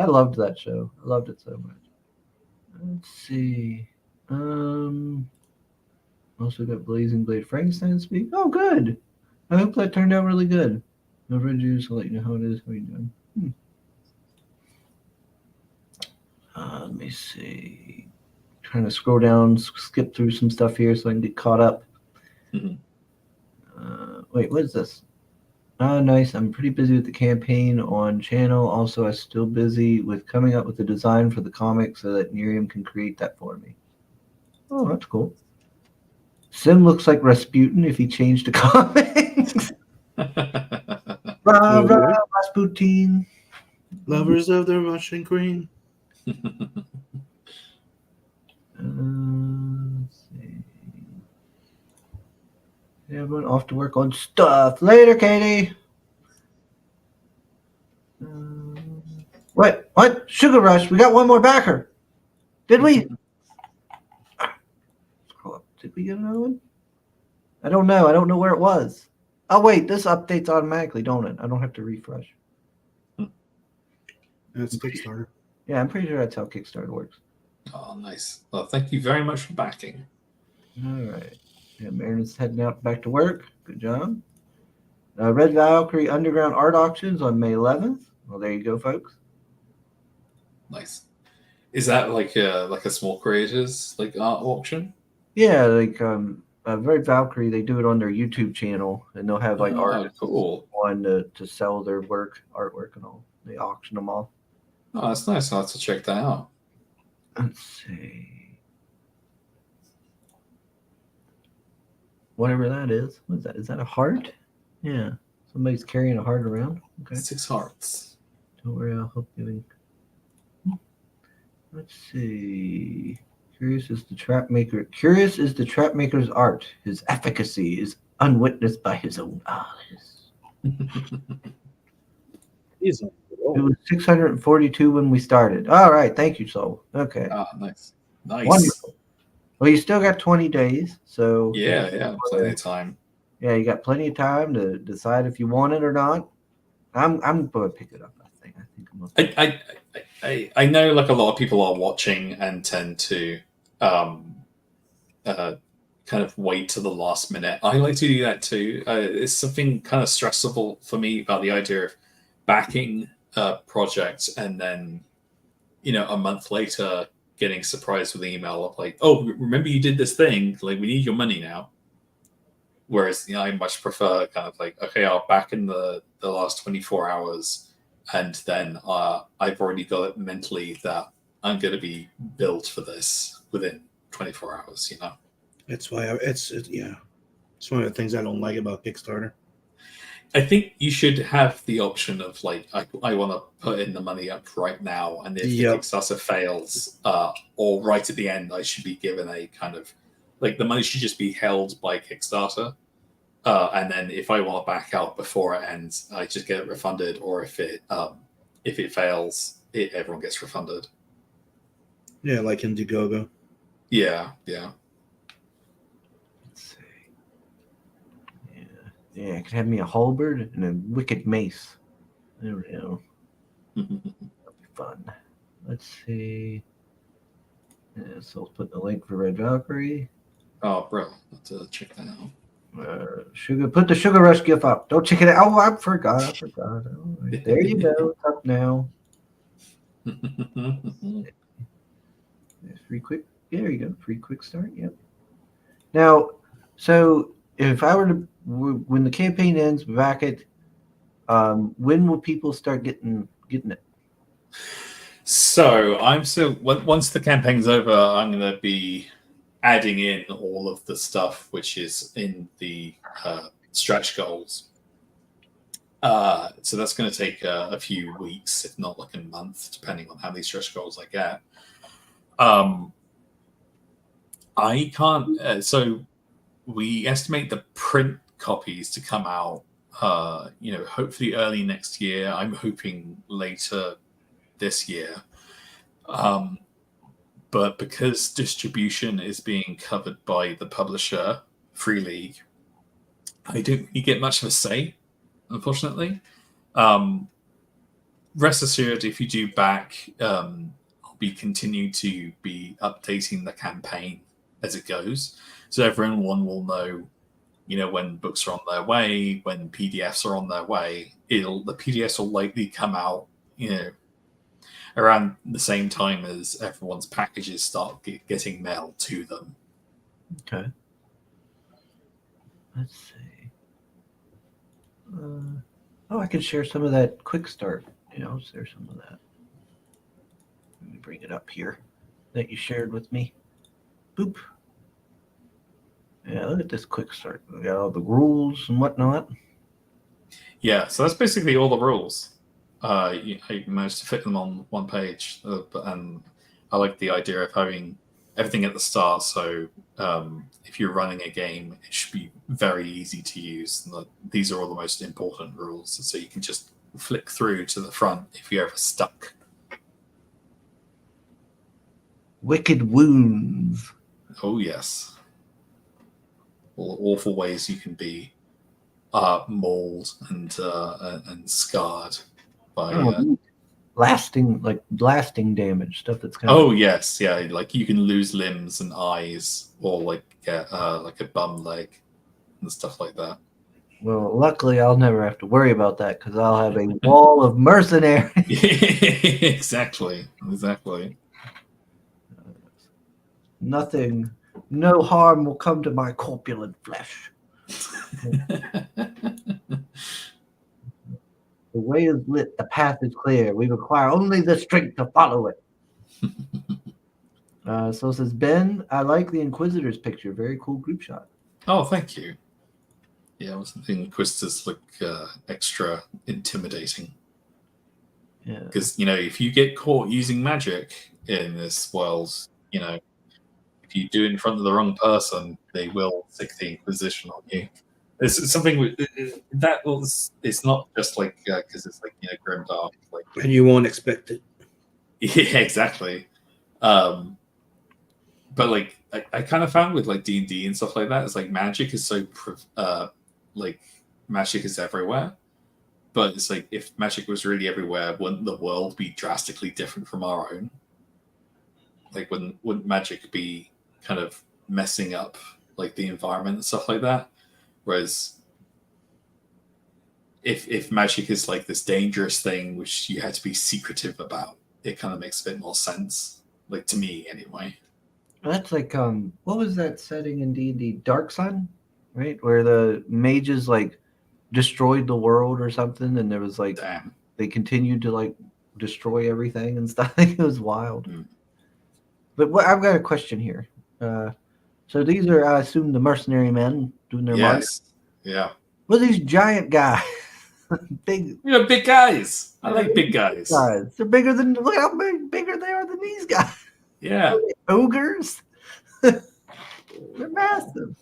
loved that show. I loved it so much. Let's see. Also got Blazing Blade Frankenstein speak. Oh, good. I hope that turned out really good. No reviews. I'll let you know how it is. How you doing? Let me see. Trying to scroll down, skip through some stuff here so I can get caught up. Wait, what is this? Oh, nice. I'm pretty busy with the campaign on channel. Also, I'm still busy with coming up with the design for the comic so that Miriam can create that for me. Oh, that's cool. Sim looks like Rasputin if he changed the comics. Rasputin. Lovers of the Russian Queen. Let's see. Everyone off to work on stuff. Later, Katie. What? Sugar Rush. We got one more backer. Did we? Scroll up. Did we get another one? I don't know. I don't know where it was. Oh, wait. This updates automatically, don't it? I don't have to refresh. That's Kickstarter. Yeah, I'm pretty sure that's how Kickstarter works. Oh, nice. Well, thank you very much for backing. All right. Yeah, Marin's heading out back to work. Good job. Red Valkyrie Underground Art Auctions on May 11th. Well, there you go, folks. Nice. Is that like a small creators like art auction? Yeah, like Red Valkyrie, they do it on their YouTube channel, and they'll have like Oh, artists cool. on to sell their artwork, and all. They auction them off. Oh, that's nice. I'll have to check that out. Let's see. Whatever that is. What is that? Is that a heart? Yeah. Somebody's carrying a heart around. Okay. 6 hearts. Don't worry, I'll help you. Let's see. Curious is the trap maker's art. His efficacy is unwitnessed by his own eyes. He's It was 642 when we started. All right, thank you, Soul. Okay. Ah, nice. Nice. Wonderful. Well, you still got 20 days, so Yeah, plenty of time. Yeah, you got plenty of time to decide if you want it or not. I'm gonna pick it up. I think I'm gonna. I know like a lot of people are watching and tend to kind of wait to the last minute. I like to do that too. It's something kind of stressful for me about the idea of backing a project and then, a month later getting surprised with an email of like, oh, remember you did this thing? Like, we need your money now. Whereas, I much prefer kind of like, okay, I'll back in the last 24 hours and then I've already got it mentally that I'm going to be billed for this within 24 hours, That's why it's one of the things I don't like about Kickstarter. I think you should have the option of like, I want to put in the money up right now, and if the Kickstarter fails, or right at the end, I should be given a kind of like the money should just be held by Kickstarter, and then if I want to back out before it ends, I just get it refunded, or if it fails, everyone gets refunded. Yeah, like Indiegogo. Yeah. Yeah, it could have me a halberd and a wicked mace. There we go. That'll be fun. Let's see. Yeah, so let's put the link for Red Valkyrie. Oh, bro, let's check that out. Put the Sugar Rush GIF up. Don't check it out. Oh, I forgot. All right, there you go. It's up now. Free quick. There you go. Free quick start. Yep. Now, so if I were to, when the campaign ends, back it. When will people start getting it? So once the campaign's over, I'm going to be adding in all of the stuff which is in the stretch goals. So that's going to take a few weeks, if not like a month, depending on how many stretch goals I get. I can't. So we estimate the print copies to come out, hopefully early next year. I'm hoping later this year. But because distribution is being covered by the publisher, Free League, I don't really get much of a say, unfortunately. Rest assured, if you do back, I'll be continue to be updating the campaign as it goes, so everyone will know, when books are on their way, when PDFs are on their way. The PDFs will likely come out, around the same time as everyone's packages start getting mailed to them. Okay. Let's see. I can share some of that quick start. Share some of that. Let me bring it up here that you shared with me. Boop. Yeah, look at this quick start. We got all the rules and whatnot. Yeah, so that's basically all the rules. I managed to fit them on one page, and I like the idea of having everything at the start. So if you're running a game, it should be very easy to use. These are all the most important rules, so you can just flick through to the front if you're ever stuck. Wicked wounds. Oh yes, all the awful ways you can be mauled and scarred by lasting damage, stuff that's kind Oh yes, yeah. Like you can lose limbs and eyes, or like get like a bum leg and stuff like that. well, luckily I'll never have to worry about that because I'll have a wall of mercenaries. Exactly. Nothing, no harm will come to my corpulent flesh. The way is lit, the path is clear. We require only the strength to follow it. So says Ben, I like the Inquisitor's picture. Very cool group shot. Oh, thank you. Yeah, wasn't the Inquisitors look extra intimidating? Yeah. Because if you get caught using magic in this world, if you do it in front of the wrong person, they will stick the Inquisition on you. It's something that was. It's not just like because it's like grimdark, like And you won't expect it. yeah, exactly. But like I kind of found with like D&D and stuff like that, it's like magic is so like magic is everywhere. But it's like if magic was really everywhere, wouldn't the world be drastically different from our own? Like wouldn't magic be kind of messing up like the environment and stuff like that? Whereas if magic is like this dangerous thing which you had to be secretive about, it kind of makes a bit more sense. Like to me anyway. That's like what was that setting in D&D? Dark Sun, right? Where the mages like destroyed the world or something, and there was like Damn. they continued to like destroy everything and stuff. It was wild. But I've got a question here. So these are, I assume, the mercenary men doing their march. Yeah. What are these giant guys? Big guys. I like big guys. They're bigger than, look how bigger they are than these guys. Yeah. Ogres. They're massive.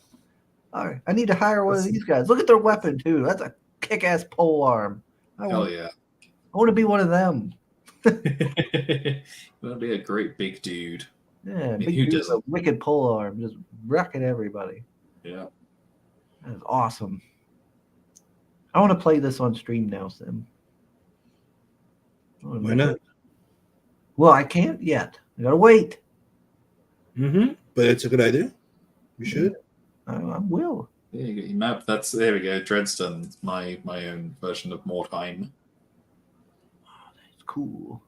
All right, I need to hire one of these guys. Look at their weapon too. That's a kick-ass pole arm. Hell yeah. I want to be one of them. That'd be a great big dude. Yeah, who big dude with a doesn't? wicked pole arm, just wrecking everybody. Yeah. That is awesome. I want to play this on stream now, Sim. Why not? Well, I can't yet. I gotta wait. But it's a good idea. You should. I will. Yeah, you got your map. There we go. Dreadstone, my own version of Mordheim. It's cool.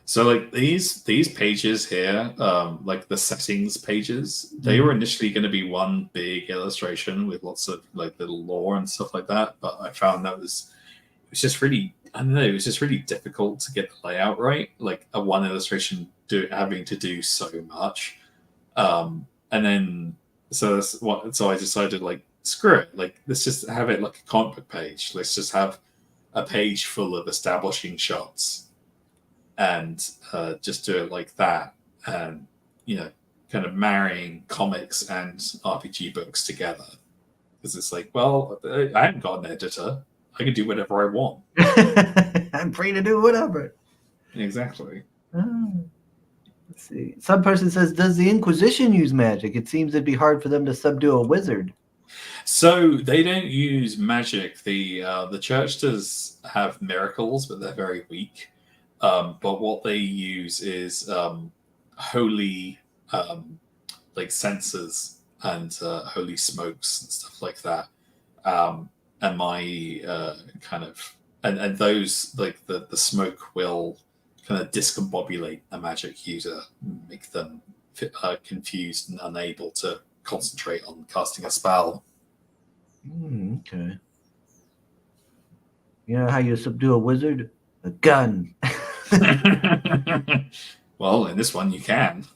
So like these pages here, like the settings pages, they were initially going to be one big illustration with lots of like little lore and stuff like that. But I found it was just really, I don't know, it was just really difficult to get the layout right. Like a one illustration having to do so much, and then so I decided like screw it, like let's just have it like a comic book page. Let's just have a page full of establishing shots. And just do it like that, and kind of marrying comics and RPG books together, because it's like, well, I haven't got an editor; I can do whatever I want. I'm free to do whatever. Exactly. Let's see. Some person says, "Does the Inquisition use magic? It seems it'd be hard for them to subdue a wizard." So they don't use magic. The church does have miracles, but they're very weak. But what they use is holy like censers and holy smokes and stuff like that. And my kind of and those like the smoke will kind of discombobulate a magic user, make them confused and unable to concentrate on casting a spell. Okay. You know how you subdue a wizard? A gun. Well, in this one you can.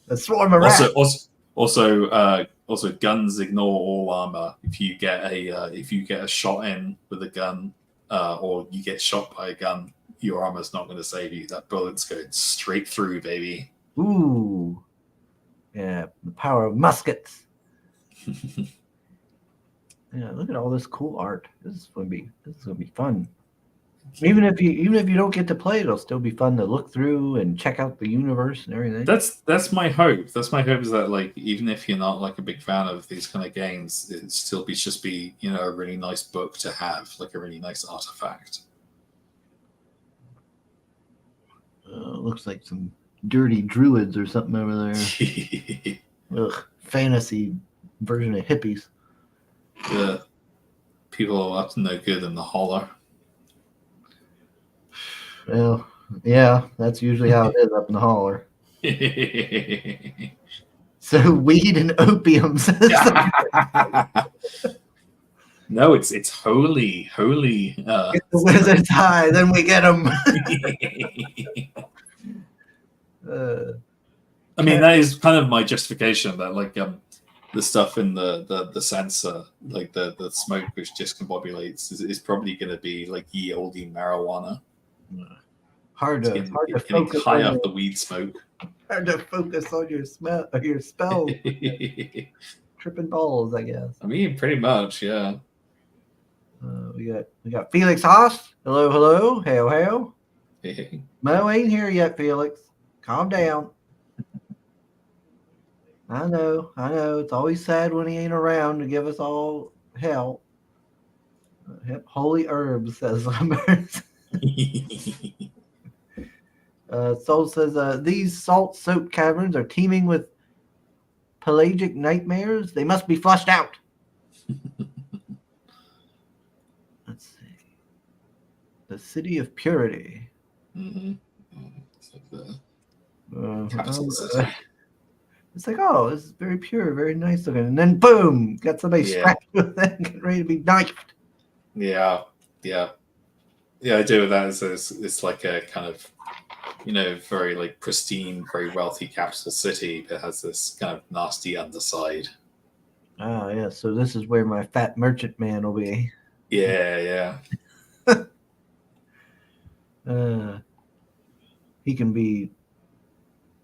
A swarm of rats. Also, guns ignore all armor. If you get a shot in with a gun, or you get shot by a gun, your armor's not going to save you. That bullet's going straight through, baby. Ooh, yeah, the power of muskets. Yeah, look at all this cool art. This is gonna be fun. Even if you don't get to play, it'll still be fun to look through and check out the universe and everything. That's my hope. That's my hope, is that like even if you're not like a big fan of these kind of games, it still be a really nice book to have, like a really nice artifact. Looks like some dirty druids or something over there. Ugh, fantasy version of hippies. The people up to no good in the holler. Well, yeah, that's usually how it is up in the holler. So weed and opium. No, it's holy. Get the wizard's high, then we get them. I mean, that is kind of my justification that like the stuff in the sensor, like the smoke which discombobulates, is probably going to be like ye olde marijuana. Hard to focus high on off the weed smoke. Hard to focus on your spell. Tripping balls, I guess. I mean, pretty much, yeah. We got Felix Haas. Hello, hail. Hey. Mo ain't here yet, Felix. Calm down. I know. It's always sad when he ain't around to give us all hell. Holy herbs, says Summers. Soul says, these salt-soaked caverns are teeming with pelagic nightmares. They must be flushed out. Let's see. The City of Purity. Mm-hmm. It's like the capital city. It's like, oh, this is very pure, very nice looking. And then, boom, got somebody strapped with it, getting ready to be knifed. Yeah. The idea with that is it's like a kind of, very like pristine, very wealthy capital city that has this kind of nasty underside. Oh, yeah. So this is where my fat merchant man will be. Yeah. He can be.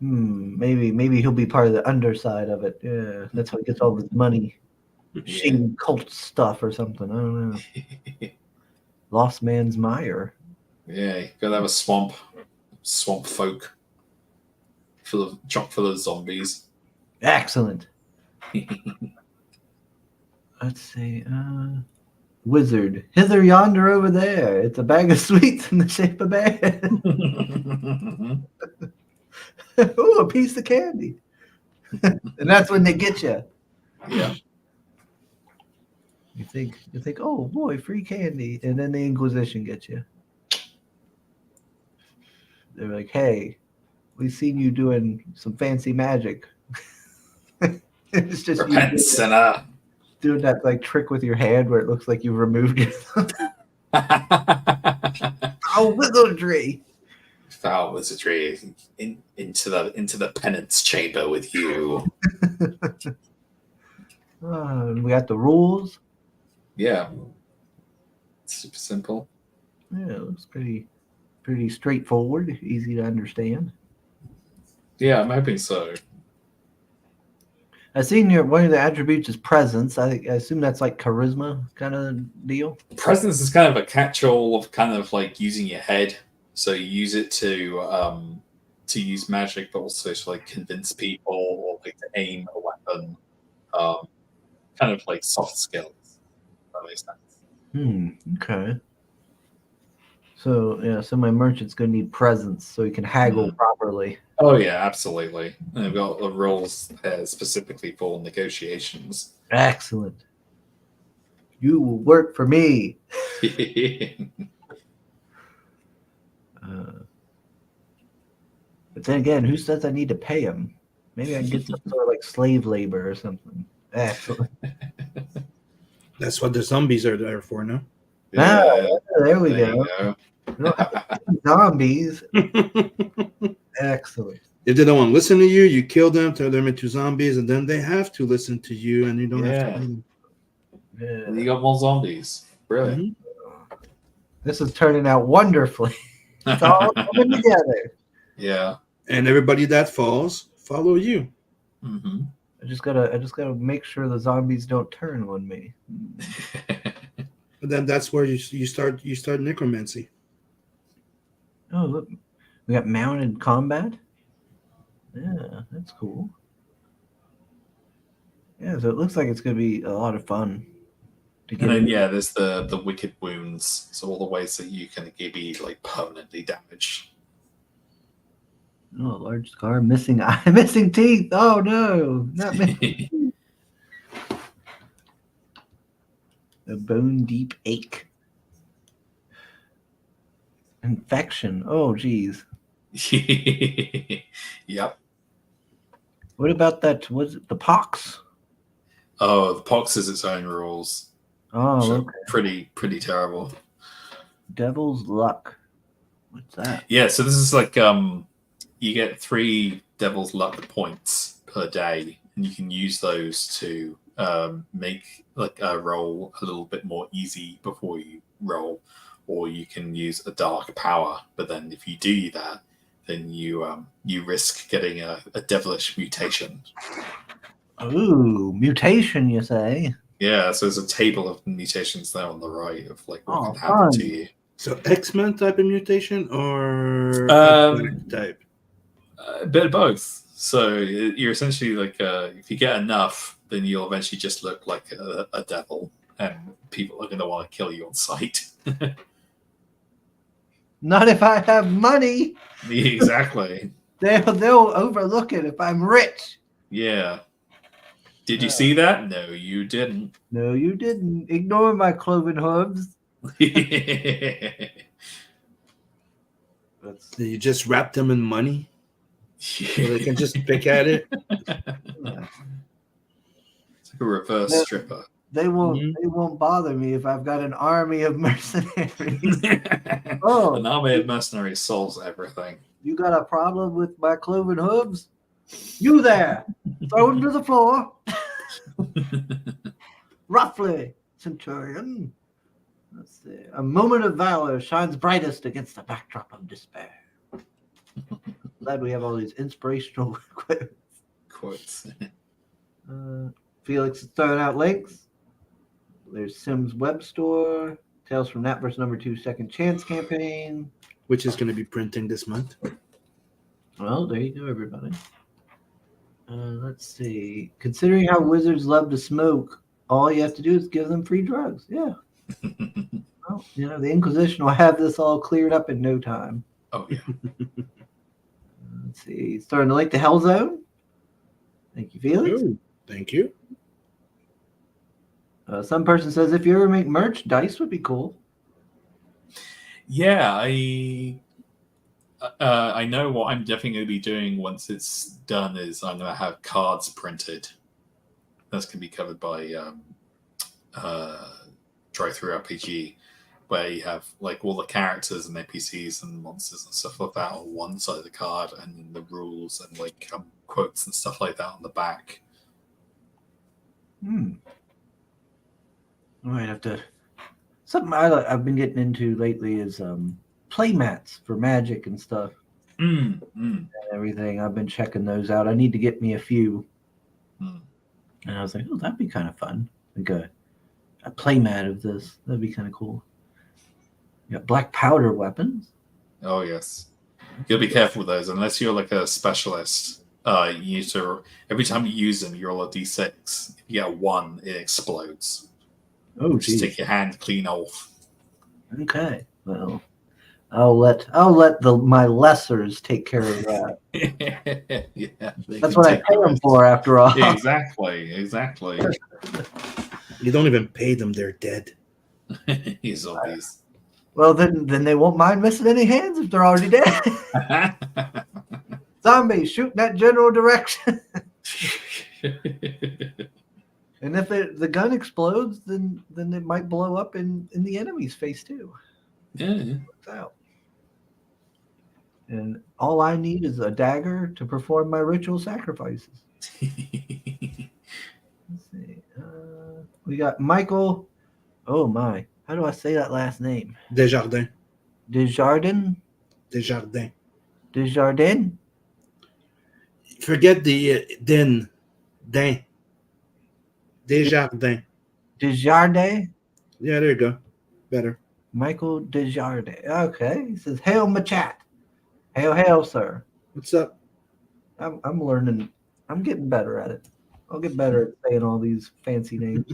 Maybe he'll be part of the underside of it. Yeah, that's how he gets all his money. Shady cult stuff or something. I don't know. Lost Man's Mire. Yeah, you gotta have a swamp folk chock full of zombies. Excellent. Let's see. Wizard. Hither yonder over there. It's a bag of sweets in the shape of bear. Oh, a piece of candy. And that's when they get you. Yeah. You think, oh boy, free candy. And then the Inquisition gets you. They're like, hey, we've seen you doing some fancy magic. It's just Repent, sinner. Doing that like trick with your hand where it looks like you've removed yourself. Oh, wizardry. Foul wizardry into the penance chamber with you. We got the rules. Yeah. Super simple. Yeah, it looks pretty straightforward, easy to understand. Yeah, I'm hoping so. I seen one of the attributes is presence. I assume that's like charisma kind of deal. Presence is kind of a catch-all of kind of like using your head. So you use it to use magic, but also to like convince people or like to aim a weapon. Kind of like soft skills. That makes sense. Okay. So so my merchant's gonna need presence so he can haggle properly. Oh yeah, absolutely. And I've got the rules specifically for negotiations. Excellent. You will work for me. But then again, who says I need to pay him? Maybe I can get some sort of like slave labor or something. Excellent. That's what the zombies are there for, no? There we go. Zombies. Excellent. If they don't want to listen to you, you kill them, turn them into zombies, and then they have to listen to you, and you don't have to. Yeah. You got more zombies. Brilliant. This is turning out wonderfully. It's all coming together. Yeah. And everybody that falls, follow you. Mm-hmm. I just gotta make sure the zombies don't turn on me. But then that's where you start necromancy. Oh, look, we got mounted combat. Yeah, that's cool. Yeah, so it looks like it's gonna be a lot of fun. And then there's the wicked wounds. So all the ways that you can be like permanently damaged. Oh, large scar, missing eye, missing teeth. Oh no, not missing. A bone deep ache. Infection. Oh, geez. Yep. What about that? Was it the pox? Oh, the pox is its own rules. Oh, Which okay. are pretty terrible. Devil's luck. What's that? Yeah, so this is like you get 3 devil's luck points per day, and you can use those to make like a roll a little bit more easy before you roll, or you can use a dark power. But then if you do that, then you risk getting a devilish mutation. Ooh, mutation, you say? Yeah, so there's a table of mutations there on the right of like what Oh, can happen to fun. you. So X-Men type of mutation or Um, type? A bit of both. So you're essentially like, if you get enough, then you'll eventually just look like a devil, and people are going to want to kill you on sight. Not if I have money. Exactly. They'll overlook it if I'm rich. Yeah. Did you see that? No, you didn't. No, you didn't. Ignore my cloven hooves. Do you just wrap them in money so they can just pick at it? It's like a reverse No. stripper. They won't. Mhm. They won't bother me if I've got an army of mercenaries. Oh, An army of mercenaries solves everything. you got a problem with my cloven hooves? You there? Throw him to the floor. Roughly, Centurion. Let's see. A moment of valor shines brightest against the backdrop of despair. Glad we have all these inspirational Quotes. Felix is throwing out links. There's Sims Web Store, Tales from Natverse #2 Second Chance campaign. Which is going to be printing this month. Well, there you go, everybody. Let's see. Considering how wizards love to smoke, all you have to do is give them free drugs. Yeah. Well, the Inquisition will have this all cleared up in no time. Oh, yeah. Let's see. He's starting to link to Hell Zone. Thank you, Felix. Ooh, thank you. Some person says if you ever make merch, dice would be cool. Yeah, I know what I'm definitely going to be doing once it's done is I'm going to have cards printed. That's going to be covered by Drive-Through RPG, where you have like all the characters and NPCs and monsters and stuff like that on one side of the card, and then the rules and like quotes and stuff like that on the back. I might have to. Something I've been getting into lately is play mats for Magic and stuff and everything. I've been checking those out. I need to get me a few. And I was like, oh, that'd be kind of fun. Like a play mat of this. That'd be kind of cool. You got black powder weapons. Oh, yes. You'll be careful with those unless you're like a specialist. You need to, every time you use them, you roll a d6. If you get a 1, it explodes. Oh, Just geez. take your hand clean off. Okay. Well, I'll let my lessers take care of that. Yeah, That's what I pay them for, after all. Exactly. You don't even pay them; they're dead. He's obvious. Well, then they won't mind missing any hands if they're already dead. Zombies, shoot in that general direction. And if the gun explodes, then it might blow up in the enemy's face too. Yeah. Works out. And all I need is a dagger to perform my ritual sacrifices. Let's see. We got Michael. Oh my! How do I say that last name? Desjardins. Desjardins. Desjardins. Desjardins. Forget the din. Desjardins. Desjardins. Yeah, there you go. Better. Michael Desjardins. Okay. He says, "Hail, my chat. Hail, sir." What's up? I'm learning. I'm getting better at it. I'll get better at saying all these fancy names.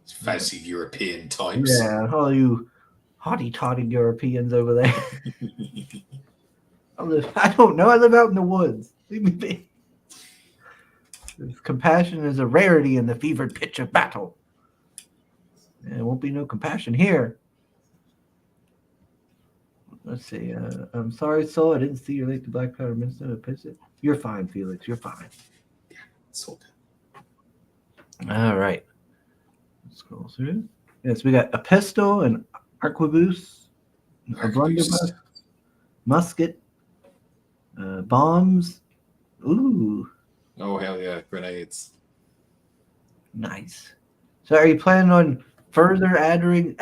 Fancy European types. Yeah, all you hotty-totty Europeans over there. I don't know. I live out in the woods. Leave me be. Compassion is a rarity in the fevered pitch of battle. There won't be no compassion here. Let's see. I'm sorry, Soul. I didn't see your late to Black Powder Minister. You're fine, Felix. You're fine. It's all good. All right. Let's scroll through. Yes, we got a pistol, an arquebus, a blunderbuss, musket, bombs. Ooh, Oh hell yeah, grenades. nice. So, are you planning on further adding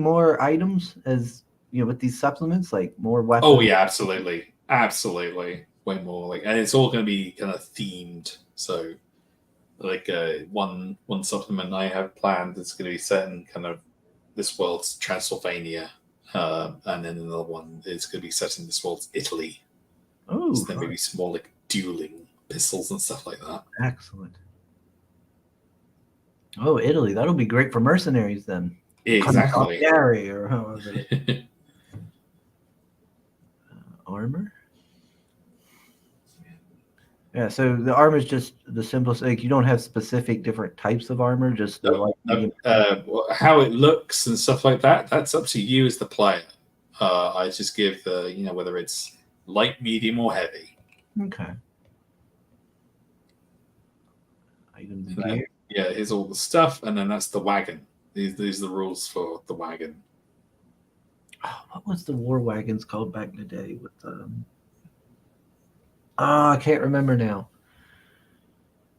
more items as you know with these supplements, like more weapons? Oh yeah, absolutely, absolutely, way more like, and it's all going to be kind of themed. So, like one supplement I have planned is going to be set in kind of this world's Transylvania, and then another one is going to be set in this world's Italy. Oh, so there may be some more like dueling pistols and stuff like that. excellent. Oh, Italy. That'll be great for mercenaries then. Exactly. Gary or however. Armor. Yeah, so the armor is just the simplest. Like you don't have specific different types of armor, just the light, medium. How it looks and stuff like that. That's up to you as the player. I just give whether it's light, medium, or heavy. Okay. Items and And then, gear. yeah, here's all the stuff, and then that's the wagon. These are the rules for the wagon. Oh, what was the war wagons called back in the day? With I can't remember now.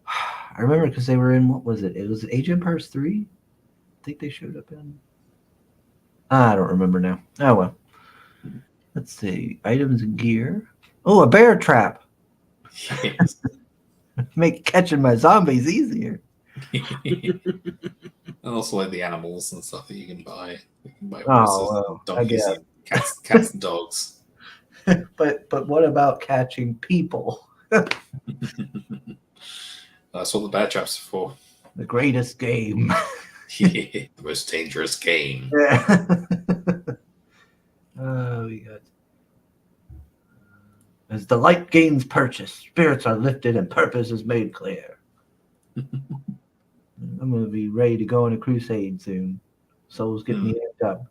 I remember because they were in what was it? It was Age of Empires 3. I think they showed up in. I don't remember now. Oh well. Let's see. Items and gear. Oh, a bear trap. Yes. Make catching my zombies easier. And also like the animals and stuff that you can buy. You can buy Oh, horses, well, I donkeys, guess. and cats and dogs. But what about catching people? That's what the bear traps are for. The greatest game. The most dangerous game. Yeah. We got. As the light gains purchase, spirits are lifted and purpose is made clear. I'm going to be ready to go on a crusade soon. Souls get me amped up.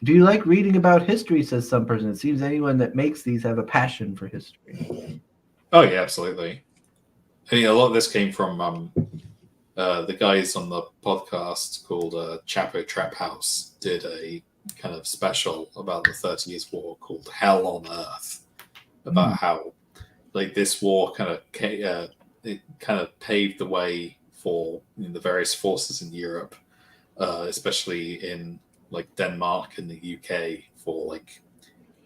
Do you like reading about history, says some person. It seems anyone that makes these have a passion for history. Oh yeah, absolutely. I mean, a lot of this came from the guys on the podcast called Chapo Trap House did a kind of special about the 30 Years' War called Hell on Earth, about how like this war kind of paved the way for the various forces in Europe, especially in like Denmark and the UK, for like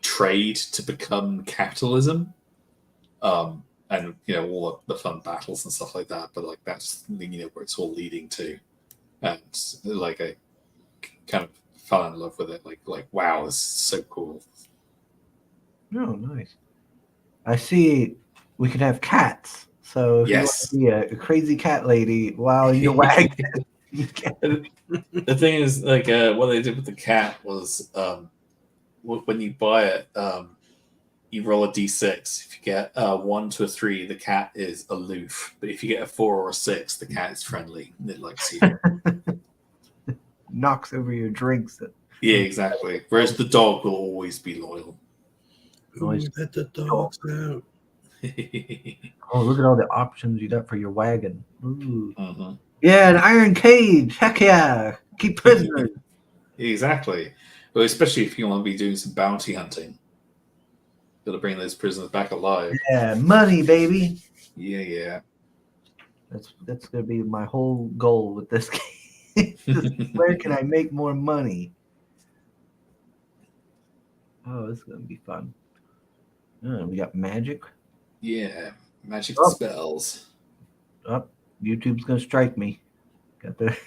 trade to become capitalism. And all the fun battles and stuff like that, but like that's where it's all leading to, and like I kind of fell in love with it. Like wow, this is so cool. Oh, nice. I see. We could have cats. So if Yes. you want to be a crazy cat lady while in your wagon, you can. The thing is, like, what they did with the cat was, when you buy it, you roll a d6. If you get a 1 to a 3, the cat is aloof. But if you get a 4 or a 6, the cat is friendly and it likes you. Knocks over your drinks. Yeah, exactly. Whereas the dog will always be loyal. Always let the dogs out. Oh, look at all the options you got for your wagon. Ooh. Uh-huh. Yeah, an iron cage. Heck yeah. Keep prisoners. Exactly. Well, especially if you want to be doing some bounty hunting. Got to bring those prisoners back alive. Yeah, money, baby. Yeah. That's going to be my whole goal with this game. Where can I make more money? Oh, this is going to be fun. Oh, we got magic. Yeah, magic spells. Oh, YouTube's going to strike me. Got the.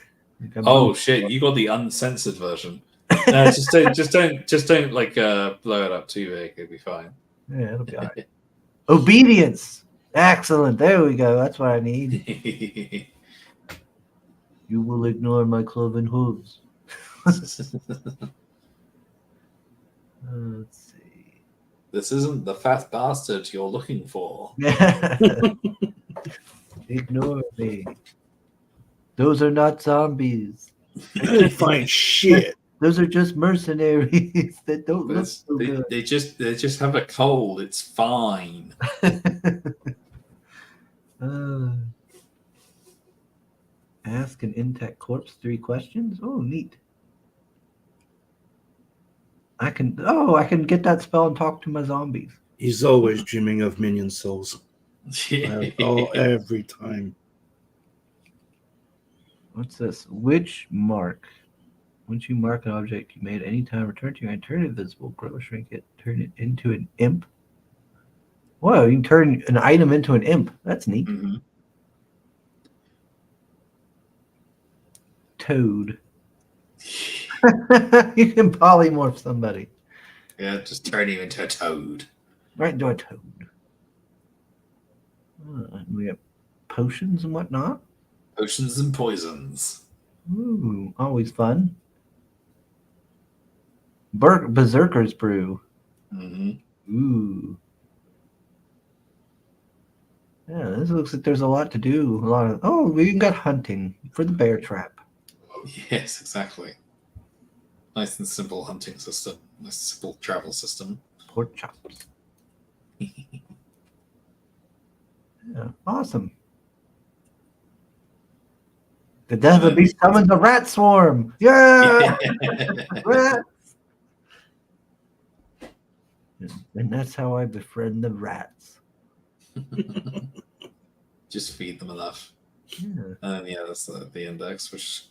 Oh shit! You got the uncensored version. No, just don't like blow it up too big. It'll be fine. Yeah, it'll be all right. Obedience. Excellent. There we go. That's what I need. You will ignore my cloven hooves. Let's see. This isn't the fat bastard you're looking for. Ignore me. Those are not zombies. I didn't find shit. Those are just mercenaries that don't But look so they, good. they just have a cold. It's fine. Ask an intact corpse 3 questions. Oh, neat. I can get that spell and talk to my zombies. He's always dreaming of minion souls. Every time. What's this? Which mark? Once you mark an object you made any time, return to your hand, turn it invisible, grow, shrink it, turn it into an imp. Whoa, you can turn an item into an imp. That's neat. Mm-hmm. Toad. You can polymorph somebody. Yeah, just turn you into a toad. Right into a toad. We have potions and whatnot. Potions and poisons. Ooh, always fun. Berserker's Brew. Mm-hmm. Ooh. Yeah, this looks like there's a lot to do. We even got hunting for the bear trap. Yes, exactly. Nice and simple hunting system. Nice simple travel system. Pork chops. Yeah, awesome. The death of beast summons a rat swarm. Yeah! Rats! And that's how I befriend the rats. Just feed them enough. Yeah. And then, that's the index, which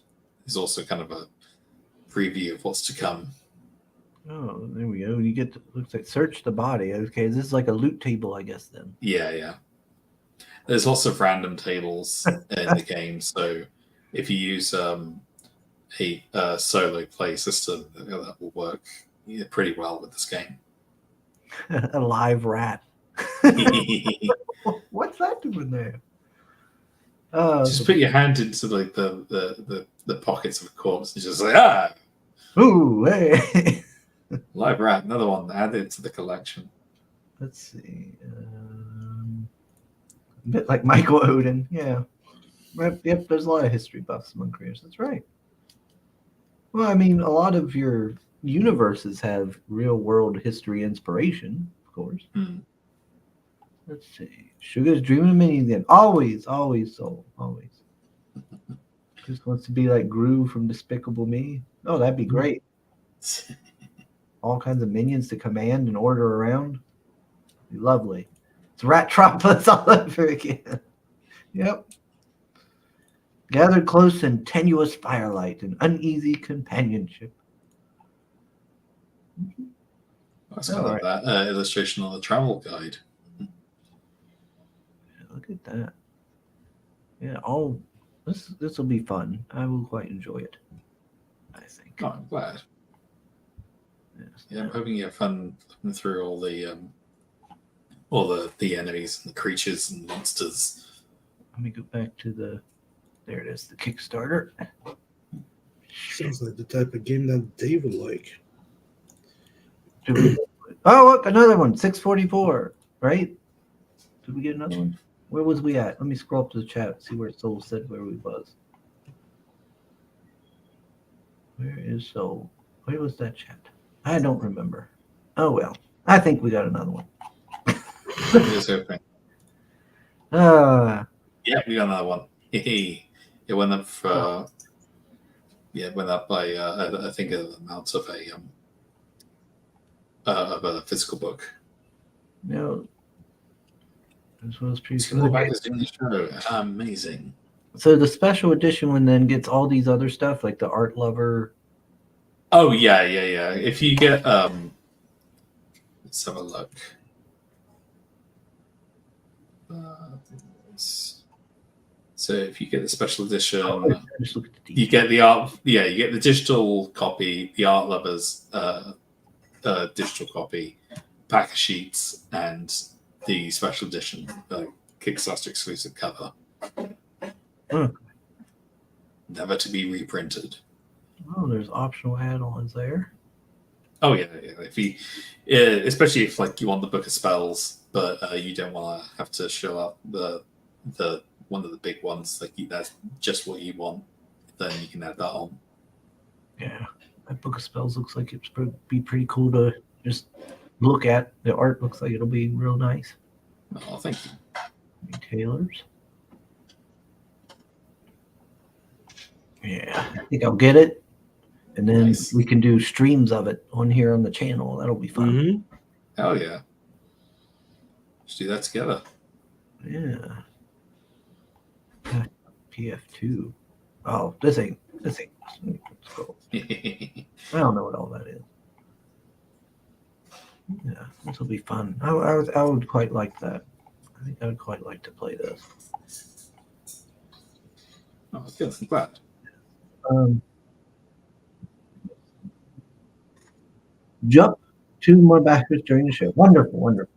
is also kind of a preview of what's to come. Oh, there we go. You get looks like search the body. Okay, this is like a loot table, I guess. Then. Yeah. There's lots of random tables in the game, so if you use a solo play system, that will work pretty well with this game. A live rat. What's that doing there? Just put your hand into like the pockets of a corpse and just like Ooh, hey. Live rat, another one added to the collection. Let's see. A bit like Michael Odin. Yeah. Yep, there's a lot of history buffs among creators. That's right. Well, I mean, a lot of your universes have real world history inspiration, of course. Mm. Let's see. Sugar's dreaming of minions again. Always, soul. Always. Just wants to be like Gru from Despicable Me. Oh, that'd be great. All kinds of minions to command and order around. Be lovely. It's rat tropolis all over again. Yep. Gathered close in tenuous firelight and uneasy companionship. That's kind of that illustration on the travel guide. Yeah, look at that. Yeah, this will be fun. I will quite enjoy it, I think. Oh, I'm glad. Yes. Yeah, I'm hoping you have fun looking through all the enemies and the creatures and monsters. Let me go back to there it is, the Kickstarter. Sounds like the type of game that Dave would like. Oh, look, another one, 644, right? Did we get another one? Where was we at? Let me scroll up to the chat, see where Soul said where we was. Where is Soul? Where was that chat? I don't remember. Oh, well. I think we got another one. Just hoping. Yeah, we got another one. It went up for... it went up by, I think, an amount of a physical book. No. This was pretty Single back is doing the show. Amazing. So the special edition one then gets all these other stuff, like the Art Lover. Oh, yeah. If you get... let's have a look. So if you get the special edition, Just look at the you get the art. Yeah, you get the digital copy, the Art Lovers digital copy, pack of sheets, and the special edition Kickstarter exclusive cover. Never to be reprinted. Oh, there's optional add-ons there. Oh yeah. If you, especially if like you want the book of spells, but you don't want to have to show up the one of the big ones, like that's just what you want, then you can add that on. Yeah, that book of spells looks like it's be pretty cool to just look at. The art looks like it'll be real nice. Oh, thank you. Retailers. Yeah, I think I'll get it, and then Nice. we can do streams of it on here on the channel. That'll be fun. Mm-hmm. Hell yeah. Let's do that together. Yeah. PF2. Oh, this ain't. Let's go. I don't know what all that is. Yeah, this will be fun. I would quite like that. I think I would quite like to play this. Oh, good. I'm glad. Jump 2 more backwards during the show. Wonderful, wonderful.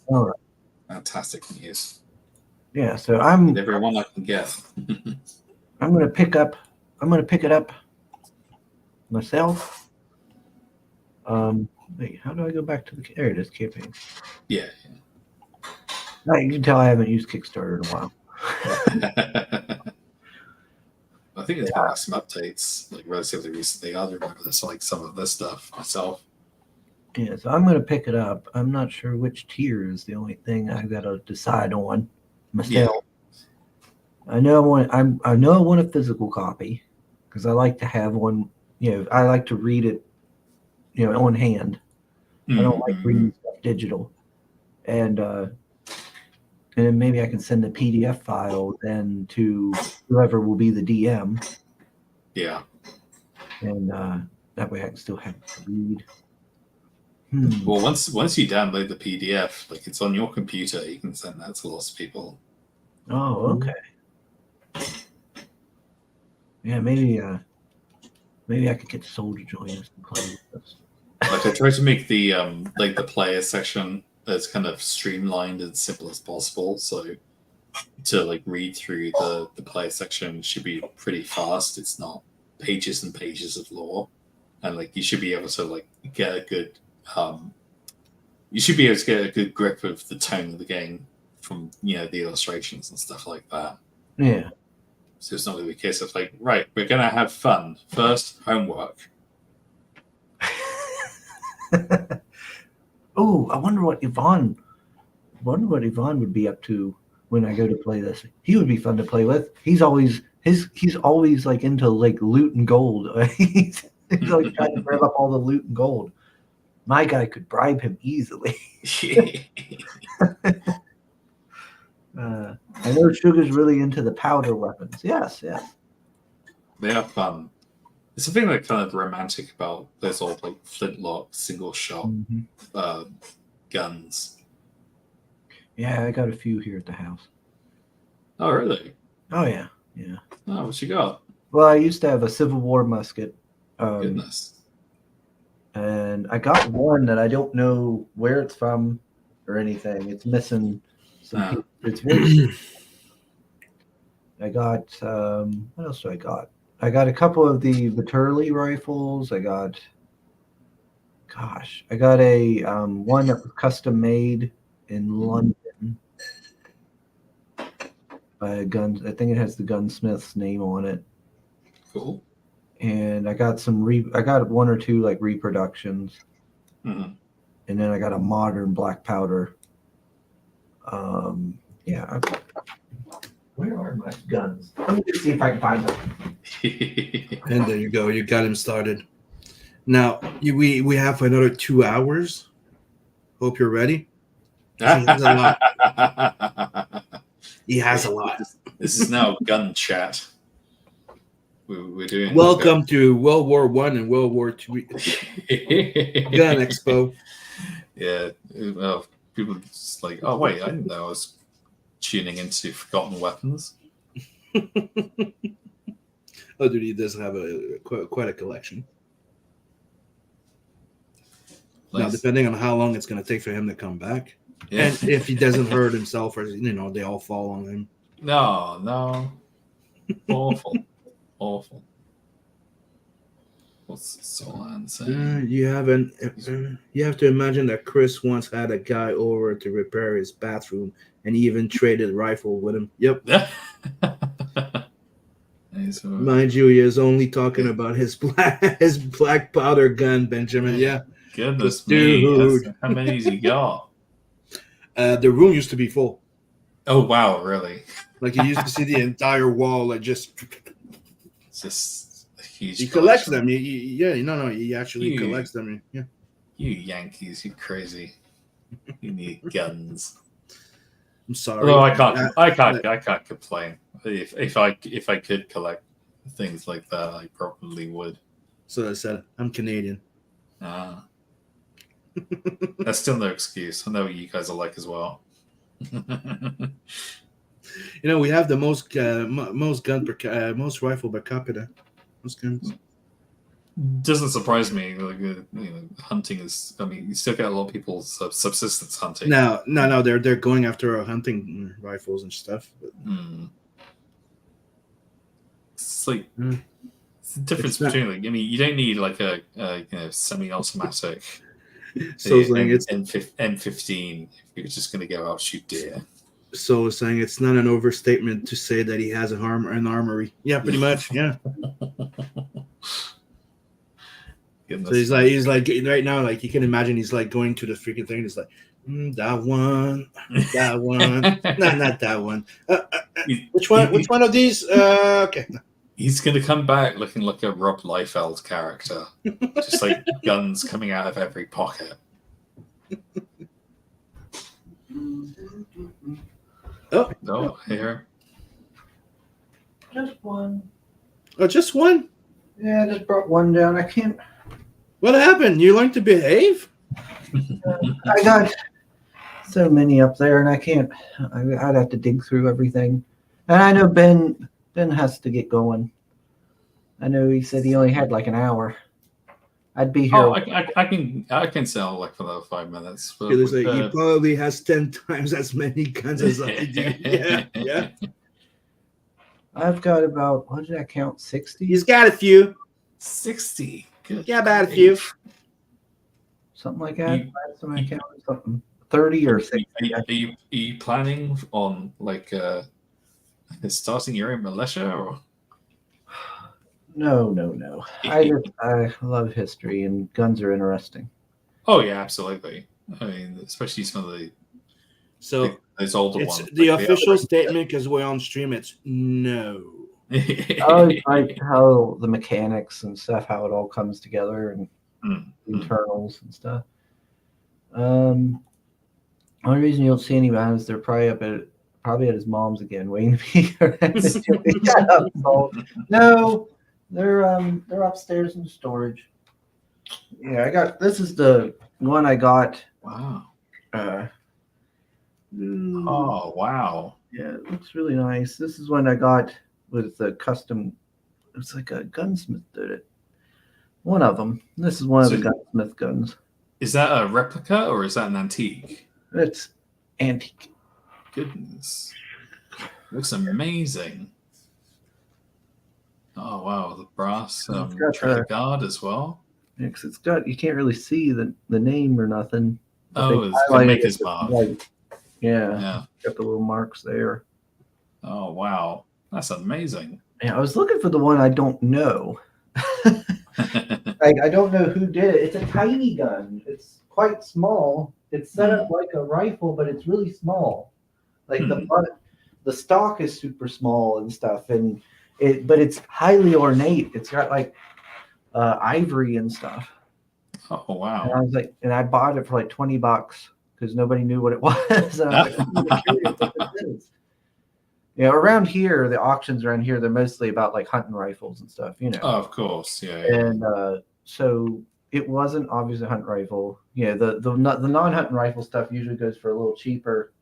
All right. Fantastic news. Yeah, so I'm Everyone I can get. I'm gonna pick it up myself. Wait, how do I go back to the there it is, campaign. Yeah. Now you can tell I haven't used Kickstarter in a while. I think it's been like some updates, like relatively recently. I remember this, like some of this stuff myself. Yeah, so I'm gonna pick it up. I'm not sure which tier is the only thing I gotta decide on myself. Yeah. I know I want a physical copy because I like to have one. You know, I like to read it, on hand. I don't like reading stuff digital, and then maybe I can send the PDF file then to whoever will be the DM. Yeah. And that way I can still have it to read. Well, once you download the PDF, like it's on your computer, you can send that to lots of people. Oh, okay. Yeah, maybe I could get Soul to join us and play with us. Like I try to make the like the player section as kind of streamlined and simple as possible. So to like read through the player section should be pretty fast. It's not pages and pages of lore, and like you should be able to like get a good you should be able to get a good grip of the tone of the game from the illustrations and stuff like that. Yeah. So it's not going to be a case of like, right, we're going to have fun first, homework. Oh, I wonder what Yvonne would be up to when I go to play this. He would be fun to play with. He's always like into like loot and gold. he's like trying to grab up all the loot and gold. My guy could bribe him easily. I know Sugar's really into the powder weapons. Yes. They are fun. There's something like kind of romantic about those old like flintlock single shot guns. Yeah, I got a few here at the house. Oh, really? Oh, yeah. Oh, what you got? Well, I used to have a Civil War musket. Goodness. And I got one that I don't know where it's from or anything. It's missing some. It's very. I got. What else do I got? I got a couple of the Turley rifles. I got a one that was custom made in London by a gun. I think it has the gunsmith's name on it. Cool. And I got I got one or two like reproductions, and then I got a modern black powder. Yeah. Where are my guns? Let me just see if I can find them. And there you go. You got him started. Now we have another 2 hours. Hope you're ready. He has a lot. He has a lot. This is now gun chat. We're doing. Welcome to World War I and World War II Gun Expo. Yeah. Well, people are just like, oh wait, I didn't know I was tuning into Forgotten Weapons. Oh, dude, he does have quite a collection. Nice. Now, depending on how long it's going to take for him to come back, and if he doesn't hurt himself, or they all fall on him. No, awful. What's Solan saying? You have to imagine that Chris once had a guy over to repair his bathroom, and he even traded rifle with him. Yep. Mind you, he is only talking about his black powder gun, Benjamin. Yeah. Goodness Dude. me. How many has he got? The room used to be full. Oh, wow, really? Like, you used to see the entire wall, like, just... It's just a huge He collects collection. them. He actually collects them. Yeah. You Yankees, you crazy. You need guns. I'm sorry. Although I can't complain. If I could collect things like that, I probably would. So I said, I'm Canadian. That's still no excuse. I know what you guys are like as well. We have the most most rifle per capita. Most guns. Doesn't surprise me. Like, hunting is. I mean, you still get a lot of people subsistence hunting. No. They're going after hunting rifles and stuff. But... It's like it's the difference between. Like, I mean, you don't need like a semi-automatic. So saying it's M15. If you're just going to go out shoot deer. So saying it's not an overstatement to say that he has an armory. Yeah, pretty much. Yeah. So he's like right now, like you can imagine he's like going to the freaking thing. He's like, that one, not that one. Which one of these? Okay. He's gonna come back looking like a Rob Liefeld character, just like guns coming out of every pocket. Oh, no, here. Just one. Oh, just one? Yeah, I just brought one down. I can't. What happened? You learned to behave? I got so many up there, and I can't. I'd have to dig through everything. And I know Ben has to get going. I know he said he only had like an hour. I'd be here. Oh, I can sell like for another 5 minutes. He probably has 10 times as many guns as I do. Yeah. I've got about, what did I count? 60? He's got a few. 60. Good. Yeah, about a few. Something like that. Last time I counted something. 30 or 60. Are you planning on like starting your own militia or? No. I love history and guns are interesting. Oh yeah, absolutely. I mean, especially some of the those older ones. The official statement, because we're on stream, it's no. I like how the mechanics and stuff, how it all comes together and internals and stuff. Only reason you don't see anybody is they're probably at his mom's again, waiting to be shut up, Saul. No, they're upstairs in storage. Yeah, this is the one I got. Wow. Oh wow. Yeah, it looks really nice. This is one I got with the custom. It's like a gunsmith did it. One of them. This is one of the gunsmith guns. Is that a replica or is that an antique? It's antique. Goodness. Looks amazing. Oh wow, the brass trigger guard as well. Yeah, 'cause it's got, you can't really see the name or nothing. Oh, it's the maker's mark. Yeah. Got the little marks there. Oh wow, that's amazing. Yeah, I was looking for the one I don't know. I don't know who did it. It's a tiny gun. It's quite small. It's set up like a rifle, but it's really small. Like the stock is super small and stuff, but it's highly ornate. It's got like ivory and stuff. Oh wow! And I was like, and I bought it for like $20 because nobody knew what it was. And I was like, I'm really curious what this is. Around here, the auctions around here, they're mostly about like hunting rifles and stuff, Oh, of course, yeah. And so it wasn't obviously a hunting rifle. The non-hunting rifle stuff usually goes for a little cheaper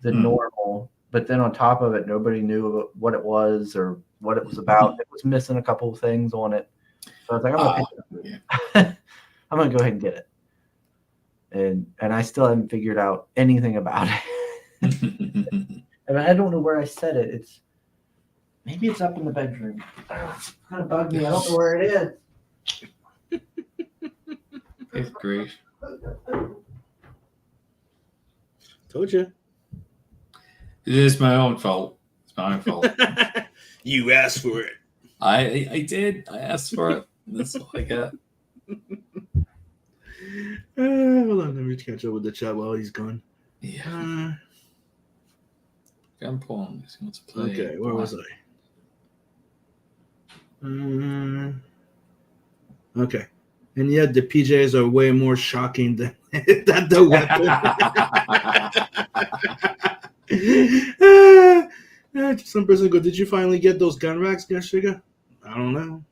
than normal. But then on top of it, nobody knew what it was or what it was about. It was missing a couple of things on it. So I was like, I'm gonna go ahead and get it. And I still haven't figured out anything about it. And I don't know where I set it. Maybe it's up in the bedroom. It's kind of bugged me. I don't know where it is. Good grief. Told you. It is my own fault. It's my own fault. You asked for it. I did. I asked for it. That's all I get. Hold on, let me catch up with the chat while he's gone. Yeah. Gunporn is going to play. Okay, where was I? Okay. And yet the PJs are way more shocking than, than the weapon. Some person go, did you finally get those gun racks, Gashiga? I don't know.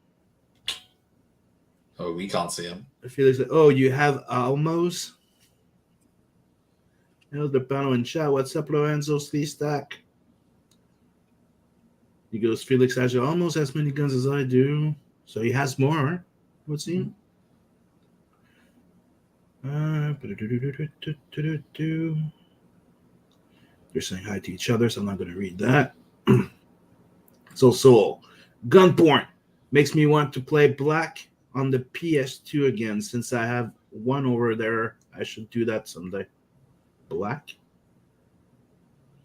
Oh, we can't see him. Felix said, oh, you have Almos? The panel in chat. What's up, Lorenzo Stack? He goes, Felix has almost as many guns as I do. So he has more. What's he? They're saying hi to each other, so I'm not going to read that. So, gun porn makes me want to play Black on the PS2 again. Since I have one over there, I should do that someday. Black?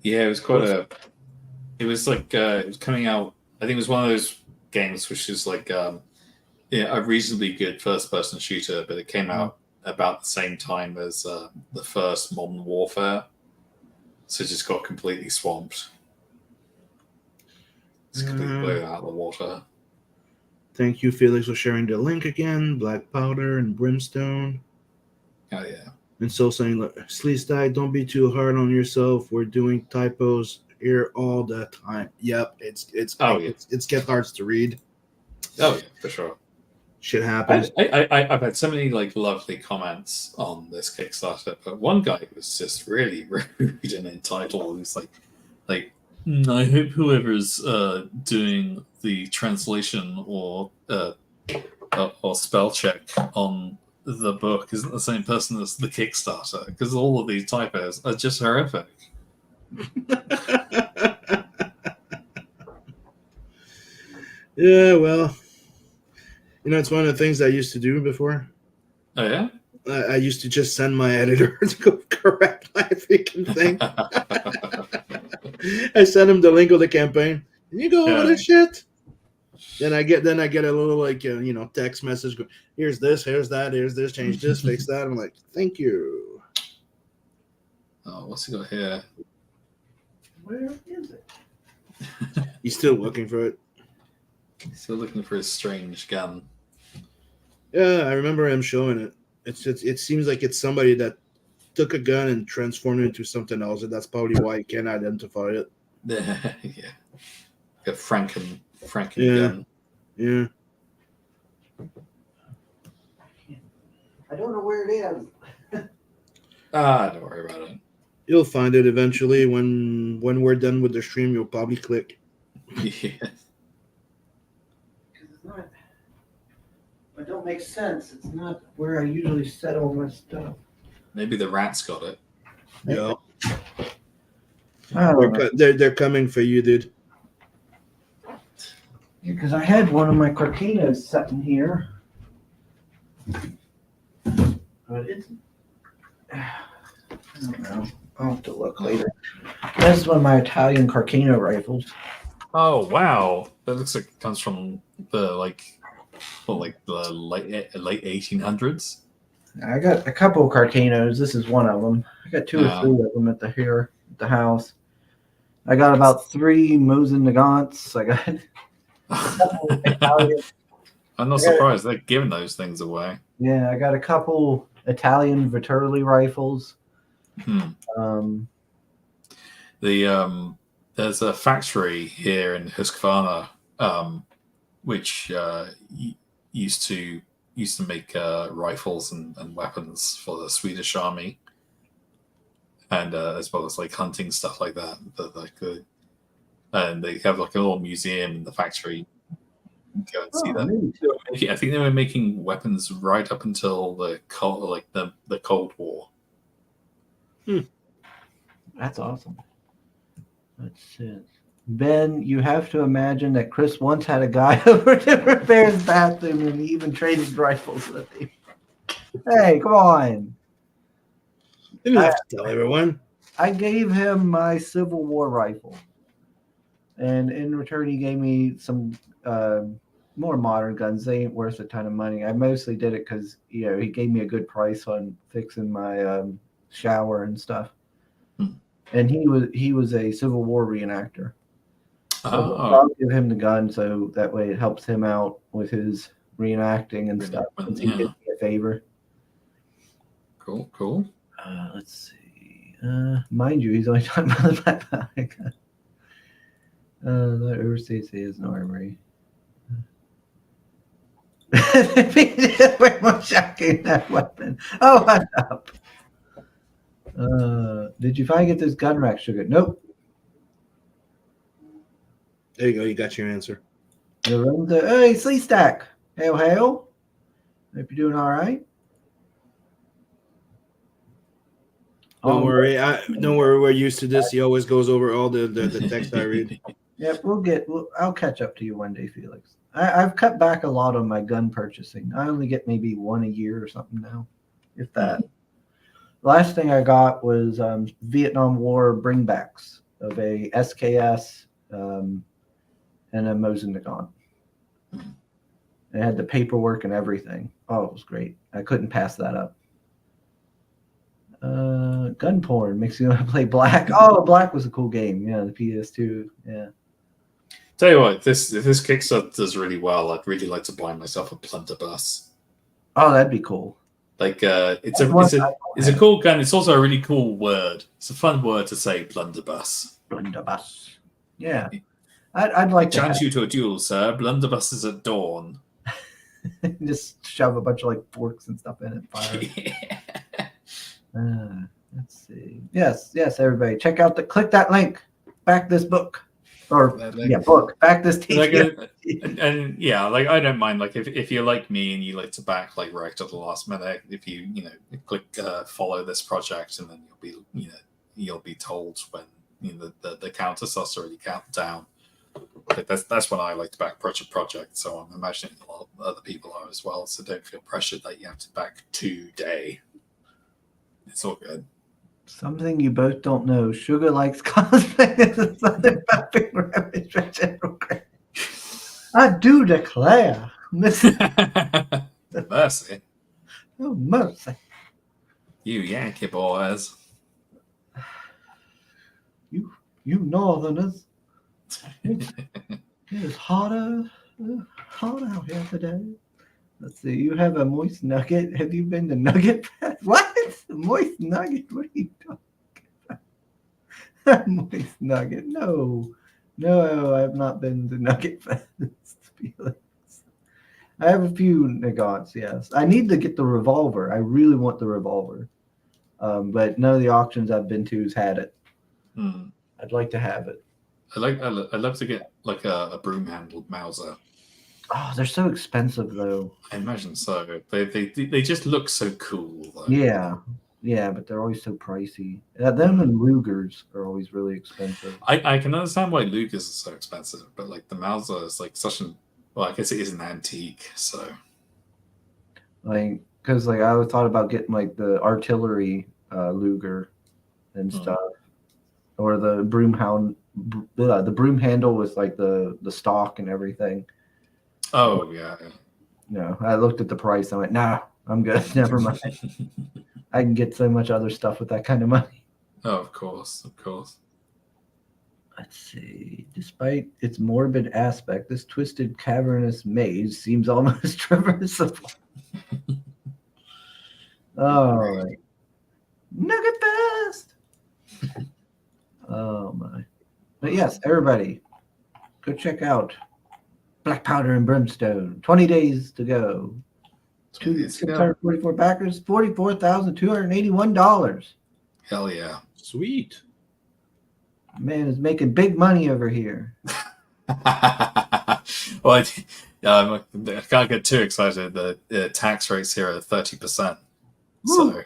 Yeah, it was quite a. It was like it was coming out. I think it was one of those games which is like a reasonably good first-person shooter, but it came out about the same time as the first Modern Warfare, so it just got completely swamped. It's completely blew out of the water. Thank you, Felix, for sharing the link again. Black Powder and Brimstone. Oh yeah. And so saying, look, Sleaze Die, don't be too hard on yourself. We're doing typos here all the time. Yep, it's get hard to read. Oh yeah, for sure. Shit happens. I've had so many like lovely comments on this Kickstarter, but one guy was just really rude and entitled. He's like, I hope whoever's doing the translation or spell check on the book isn't the same person as the Kickstarter, because all of these typos are just horrific. Yeah, well, it's one of the things I used to do before. Oh yeah? I used to just send my editor to go correct my freaking thing. I send him the link of the campaign. Can you go over this shit? Then I get a little like text message. Here's this, here's that, here's this, change this, fix that. I'm like, thank you. Oh, what's he got here? Where is it? He's still looking for it. He's still looking for his strange gun. Yeah, I remember him showing it. It seems like it's somebody that took a gun and transformed it into something else, and that's probably why you can't identify it. Yeah. A Franken gun. Yeah. I don't know where it is. Don't worry about it. You'll find it eventually. When we're done with the stream, you'll probably click. Yeah. It don't make sense. It's not where I usually set all my stuff. Maybe the rats got it. Yeah. Oh, They're coming for you, dude. because I had one of my Carcanos sitting here. But it's... I don't know. I'll have to look later. That's one of my Italian Carcano rifles. Oh wow, that looks like it comes from the the late 1800s. I got a couple of Carcanos. This is one of them. I got two or three of them at the house. I got about 3 Mosin Nagants. I got a couple of Italian. I'm not surprised they're giving those things away. Yeah, I got a couple Italian Viterli rifles. There's a factory here in Husqvarna which used to make rifles and weapons for the Swedish army, and as well as like hunting stuff like that. And they have like a little museum in the factory. Go and see that. I think they were making weapons right up until the Cold War. That's awesome. Let's see. Ben, you have to imagine that Chris once had a guy over to repair his bathroom, and he even traded rifles with him. Hey, come on. Didn't have to tell everyone. I gave him my Civil War rifle. And in return, he gave me some more modern guns. They ain't worth a ton of money. I mostly did it because he gave me a good price on fixing my shower and stuff. And he was a Civil War reenactor. So I'll give him the gun so that way it helps him out with his reenacting and stuff. Since he did me a favor. Cool. Let's see. Mind you, he's only talking about the black powder gun. The overseas is an armory. Way more shocking that weapon. Oh, what's up? Did you finally get this gun rack, Sugar? Nope. There you go. You got your answer. Hey, Slee Stack. Hail. Hope you're doing all right. Don't worry. Don't worry. We're used to this. He always goes over all the text I read. Yep, I'll catch up to you one day, Felix. I've cut back a lot on my gun purchasing. I only get maybe one a year or something now, if that. The last thing I got was Vietnam War bringbacks of a SKS and a Mosin-Nagant. It had the paperwork and everything. Oh, it was great. I couldn't pass that up. Gun porn makes you want to play Black. Oh, Black was a cool game. Yeah, the PS2. Yeah. Tell you what, if this Kickstarter does really well, I'd really like to buy myself a blunderbuss. Oh, that'd be cool. Like it's a cool gun. It's also a really cool word. It's a fun word to say, blunderbuss. Blunderbuss. Yeah. I'd like to challenge you to a duel, sir. Blunderbuss is at dawn. Just shove a bunch of like forks and stuff in it. Fire. Let's see. Yes, everybody. Click that link. Back this book. Or back this TV. And yeah, like I don't mind. Like if you're like me and you like to back like right to the last minute, if you click follow this project, and then you'll be told when the counter starts to really count down. Like that's when I like to back project. So I'm imagining a lot of other people are as well. So don't feel pressured that you have to back today. It's all good. Something you both don't know. Sugar likes cosplay as a Southern Papping Rabbit General Grant. I do declare. Mercy. Oh, mercy. You Yankee boys. You Northerners. It is hot out here today. Let's see. You have a moist nugget. Have you been to Nugget Fest? What? Moist nugget? What are you talking about? Moist nugget? No, I have not been to Nugget Fest. Felix. I have a few Nagants. Yes, I need to get the revolver. I really want the revolver, but none of the auctions I've been to has had it. I'd like to have it. I'd love to get like a broom handled Mauser. Oh, they're so expensive though. I imagine so. They just look so cool though. Yeah, but they're always so pricey. Them and Lugers are always really expensive. I can understand why Lugers are so expensive, but like the Mauser is like such an I guess it is an antique, so like because like I always thought about getting like the artillery Luger and stuff, or the broom handle with like the stock and everything. Oh yeah. No, I looked at the price. I went, nah, I'm good. Never mind. I can get so much other stuff with that kind of money. Oh, of course. Let's see. Despite its morbid aspect, this twisted, cavernous maze seems almost traversable. All right. Nugget Fest! Oh, my. But yes, everybody, go check out Black Powder and Brimstone. 20 days to go. 644 backers, $44,281. Hell yeah. Sweet. Man is making big money over here. Well, I can't get too excited. The tax rates here are 30%. So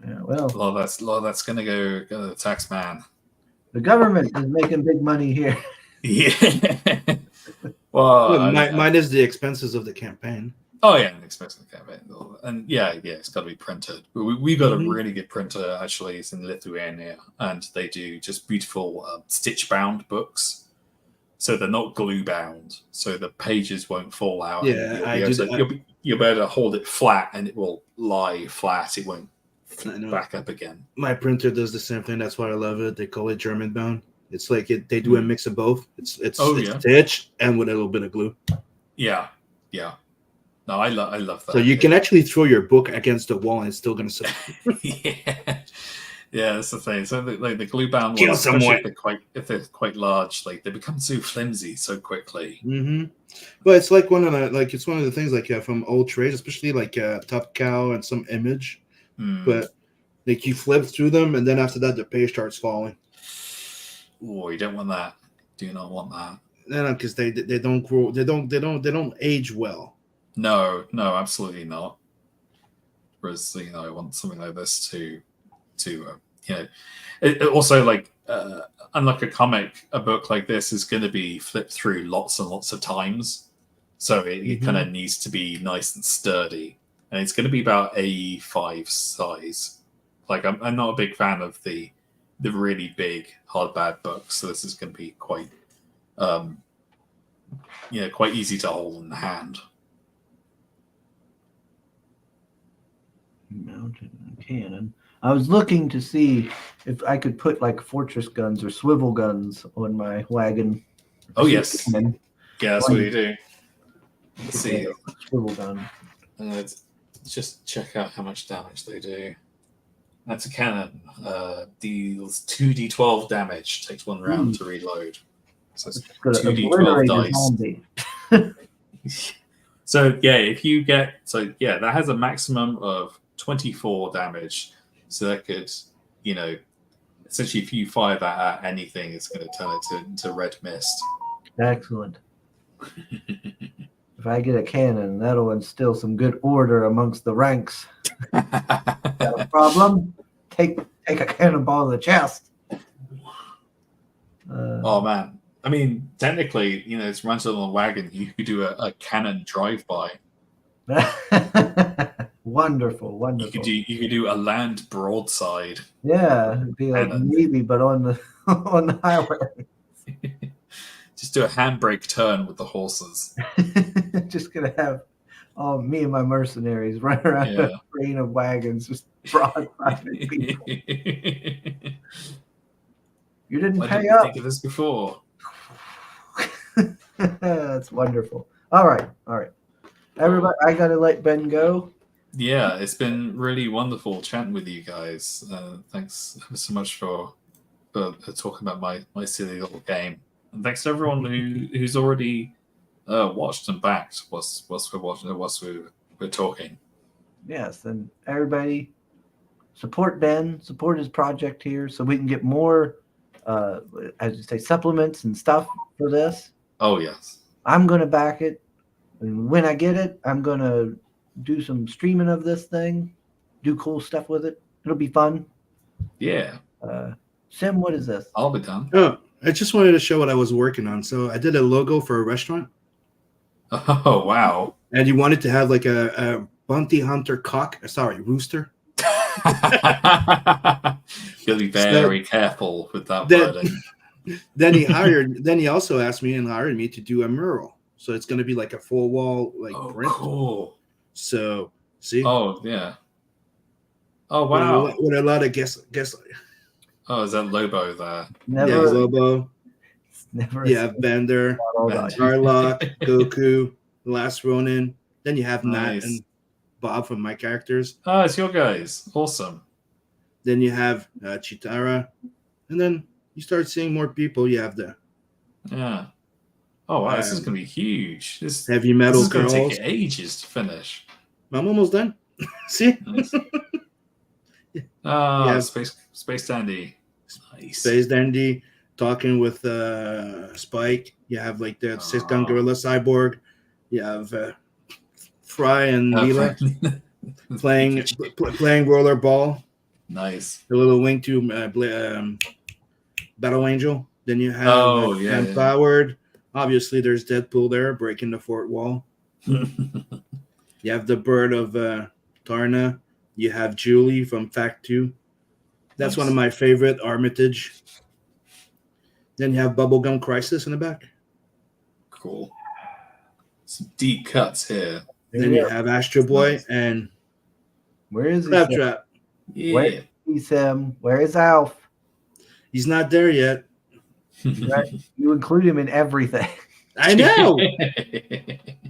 yeah, well, a lot of that's gonna go to the tax man. The government is making big money here. Yeah. Well, minus the expenses of the campaign. Oh yeah, an expensive campaign, and yeah, it's got to be printed. We got Mhm. a really good printer actually. It's in Lithuania, and they do just beautiful stitch bound books. So they're not glue bound, so the pages won't fall out, and Yeah, you'll I be able do. to you'll be able to hold it flat, and it will lie flat. It won't I know. back up again. My printer does the same thing. That's why I love it. They call it German bound. It's like they do a mix of both. It's Yeah, stitch and with a little bit of glue. yeah. No, I love that. So you can actually throw your book against the wall and it's still going to sit. Yeah, that's the thing. So the glue bound Kill ones, especially someone. if they're quite large, like they become so flimsy so quickly. Mm-hmm. But it's like one of the things like from old trades, especially like Top Cow and some Image. But like you flip through them and then after that the page starts falling. Oh, you don't want that. Do not want that. No, because they don't grow. They don't age well. No, absolutely not. Whereas I want something like this to it also like unlike a comic, a book like this is going to be flipped through lots and lots of times, so it kind of needs to be nice and sturdy, and it's going to be about A5 size. Like I'm not a big fan of the really big hardback books, so this is going to be quite quite easy to hold in the hand. Mounted cannon. I was looking to see if I could put like fortress guns or swivel guns on my wagon. Oh yes, yeah, that's what you do. Let's see. Swivel gun. Let's just check out how much damage they do. That's a cannon. Deals 2d12 damage. Takes 1 round to reload. So it's 2d12 dice. So yeah, that has a maximum of 24 damage. So that could, essentially, if you fire that at anything, it's going to turn it into red mist. Excellent. If I get a cannon, that'll instill some good order amongst the ranks. Got a problem? Take a cannonball to the chest. Oh man. I mean, technically, it's rented on a wagon. You could do a cannon drive-by. Wonderful. You could do a land broadside. Yeah, it'd be like Navy, but on the highway. Just do a handbrake turn with the horses. Just gonna have me and my mercenaries run around a train of wagons, just broadsiding people. You didn't pay up. Think of this before. That's wonderful. All right. Everybody, I gotta let Ben go. Yeah, it's been really wonderful chatting with you guys. Thanks so much for talking about my silly little game, and thanks to everyone who's already watched and backed whilst we're talking. Yes, and everybody support Ben, support his project here, so we can get more, as you say, supplements and stuff for this. Oh yes, I'm gonna back it, and when I get it, I'm gonna do some streaming of this thing, do cool stuff with it. It'll be fun. Yeah. Sim, what is this? I'll be done. Oh, I just wanted to show what I was working on. So I did a logo for a restaurant. Oh wow! And you wanted to have like a bounty hunter rooster. You'll be very careful with that wording. Then he also asked me and hired me to do a mural. So it's going to be like a full wall print. Cool. So see. Oh yeah. Oh wow. With a lot of guess. Oh, is that Lobo there? Yeah, Lobo. Yeah, Bender, Harlock, Goku, Last Ronin. Then you have Nat and Bob from my characters. Oh, it's your guys. Awesome. Then you have Chitara. And then you start seeing more people. You have the... Yeah. Oh, wow. This is going to be huge. Heavy Metal Girls. This is going to take ages to finish. I'm almost done. See? Nice. Oh, Space Dandy. Nice. Space Dandy. Talking with Spike. You have like the sit-down gorilla cyborg. You have Fry and Leela playing rollerball. Nice. The little wing to Battle Angel. Then you have Powered. Obviously, there's Deadpool there breaking the fourth wall. You have the bird of Tarna. You have Julie from Fact 2. That's one of my favorite, Armitage. Then you have Bubblegum Crisis in the back. Cool. Some deep cuts here. Then you have Astro Boy and Where is he? Claptrap. Yeah. Where is Sam? Where is Alf? He's not there yet. Right? You include him in everything. I know,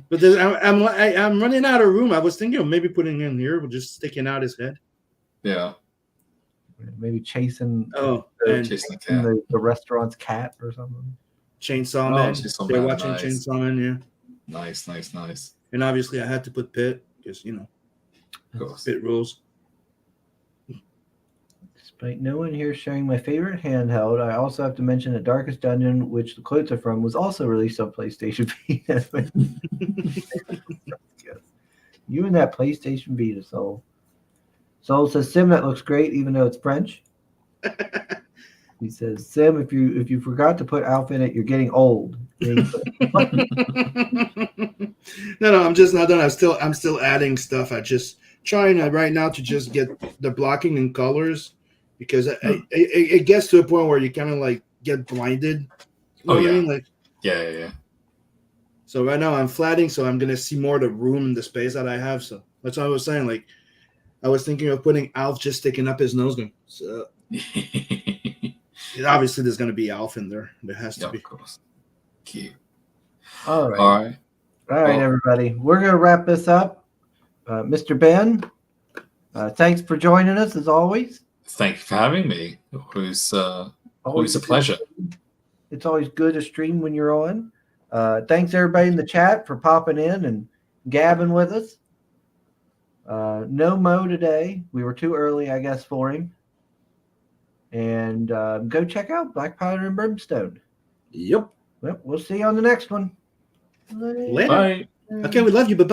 but I'm running out of room. I was thinking of maybe putting him here, but just sticking out his head. Yeah. Maybe chasing Chasing the the restaurant's cat or something. Chainsaw Oh, Man. Chainsaw They're Man, watching nice. Chainsaw Man, yeah. Nice. And obviously, I had to put Pit because Of course. Pit rules. Despite no one here sharing my favorite handheld, I also have to mention that Darkest Dungeon, which the quotes are from, was also released on PlayStation Vita. You and that PlayStation Vita, Soul. Soul says, Sim, that looks great, even though it's French. He says, Sim, if you forgot to put Alf in it, you're getting old. No, I'm just not done. I'm still adding stuff. I just trying right now to just get the blocking and colors because it gets to a point where you kind of like get blinded. You know what I mean? Like, yeah. So right now I'm flatting, so I'm gonna see more of the room and the space that I have. So that's what I was saying. Like, I was thinking of putting Alf just sticking up his nose. So obviously there's gonna be Alf in there. There has to be. Of course. Cute. All right. All right. Well, everybody. We're going to wrap this up. Mr. Ben, thanks for joining us as always. Thank you for having me. Always a pleasure. It's always good to stream when you're on. Thanks everybody in the chat for popping in and gabbing with us. No Mo today. We were too early, I guess, for him. And go check out Black Powder and Brimstone. Yep. Well, we'll see you on the next one. Later. Bye. Okay, we love you. Bye-bye.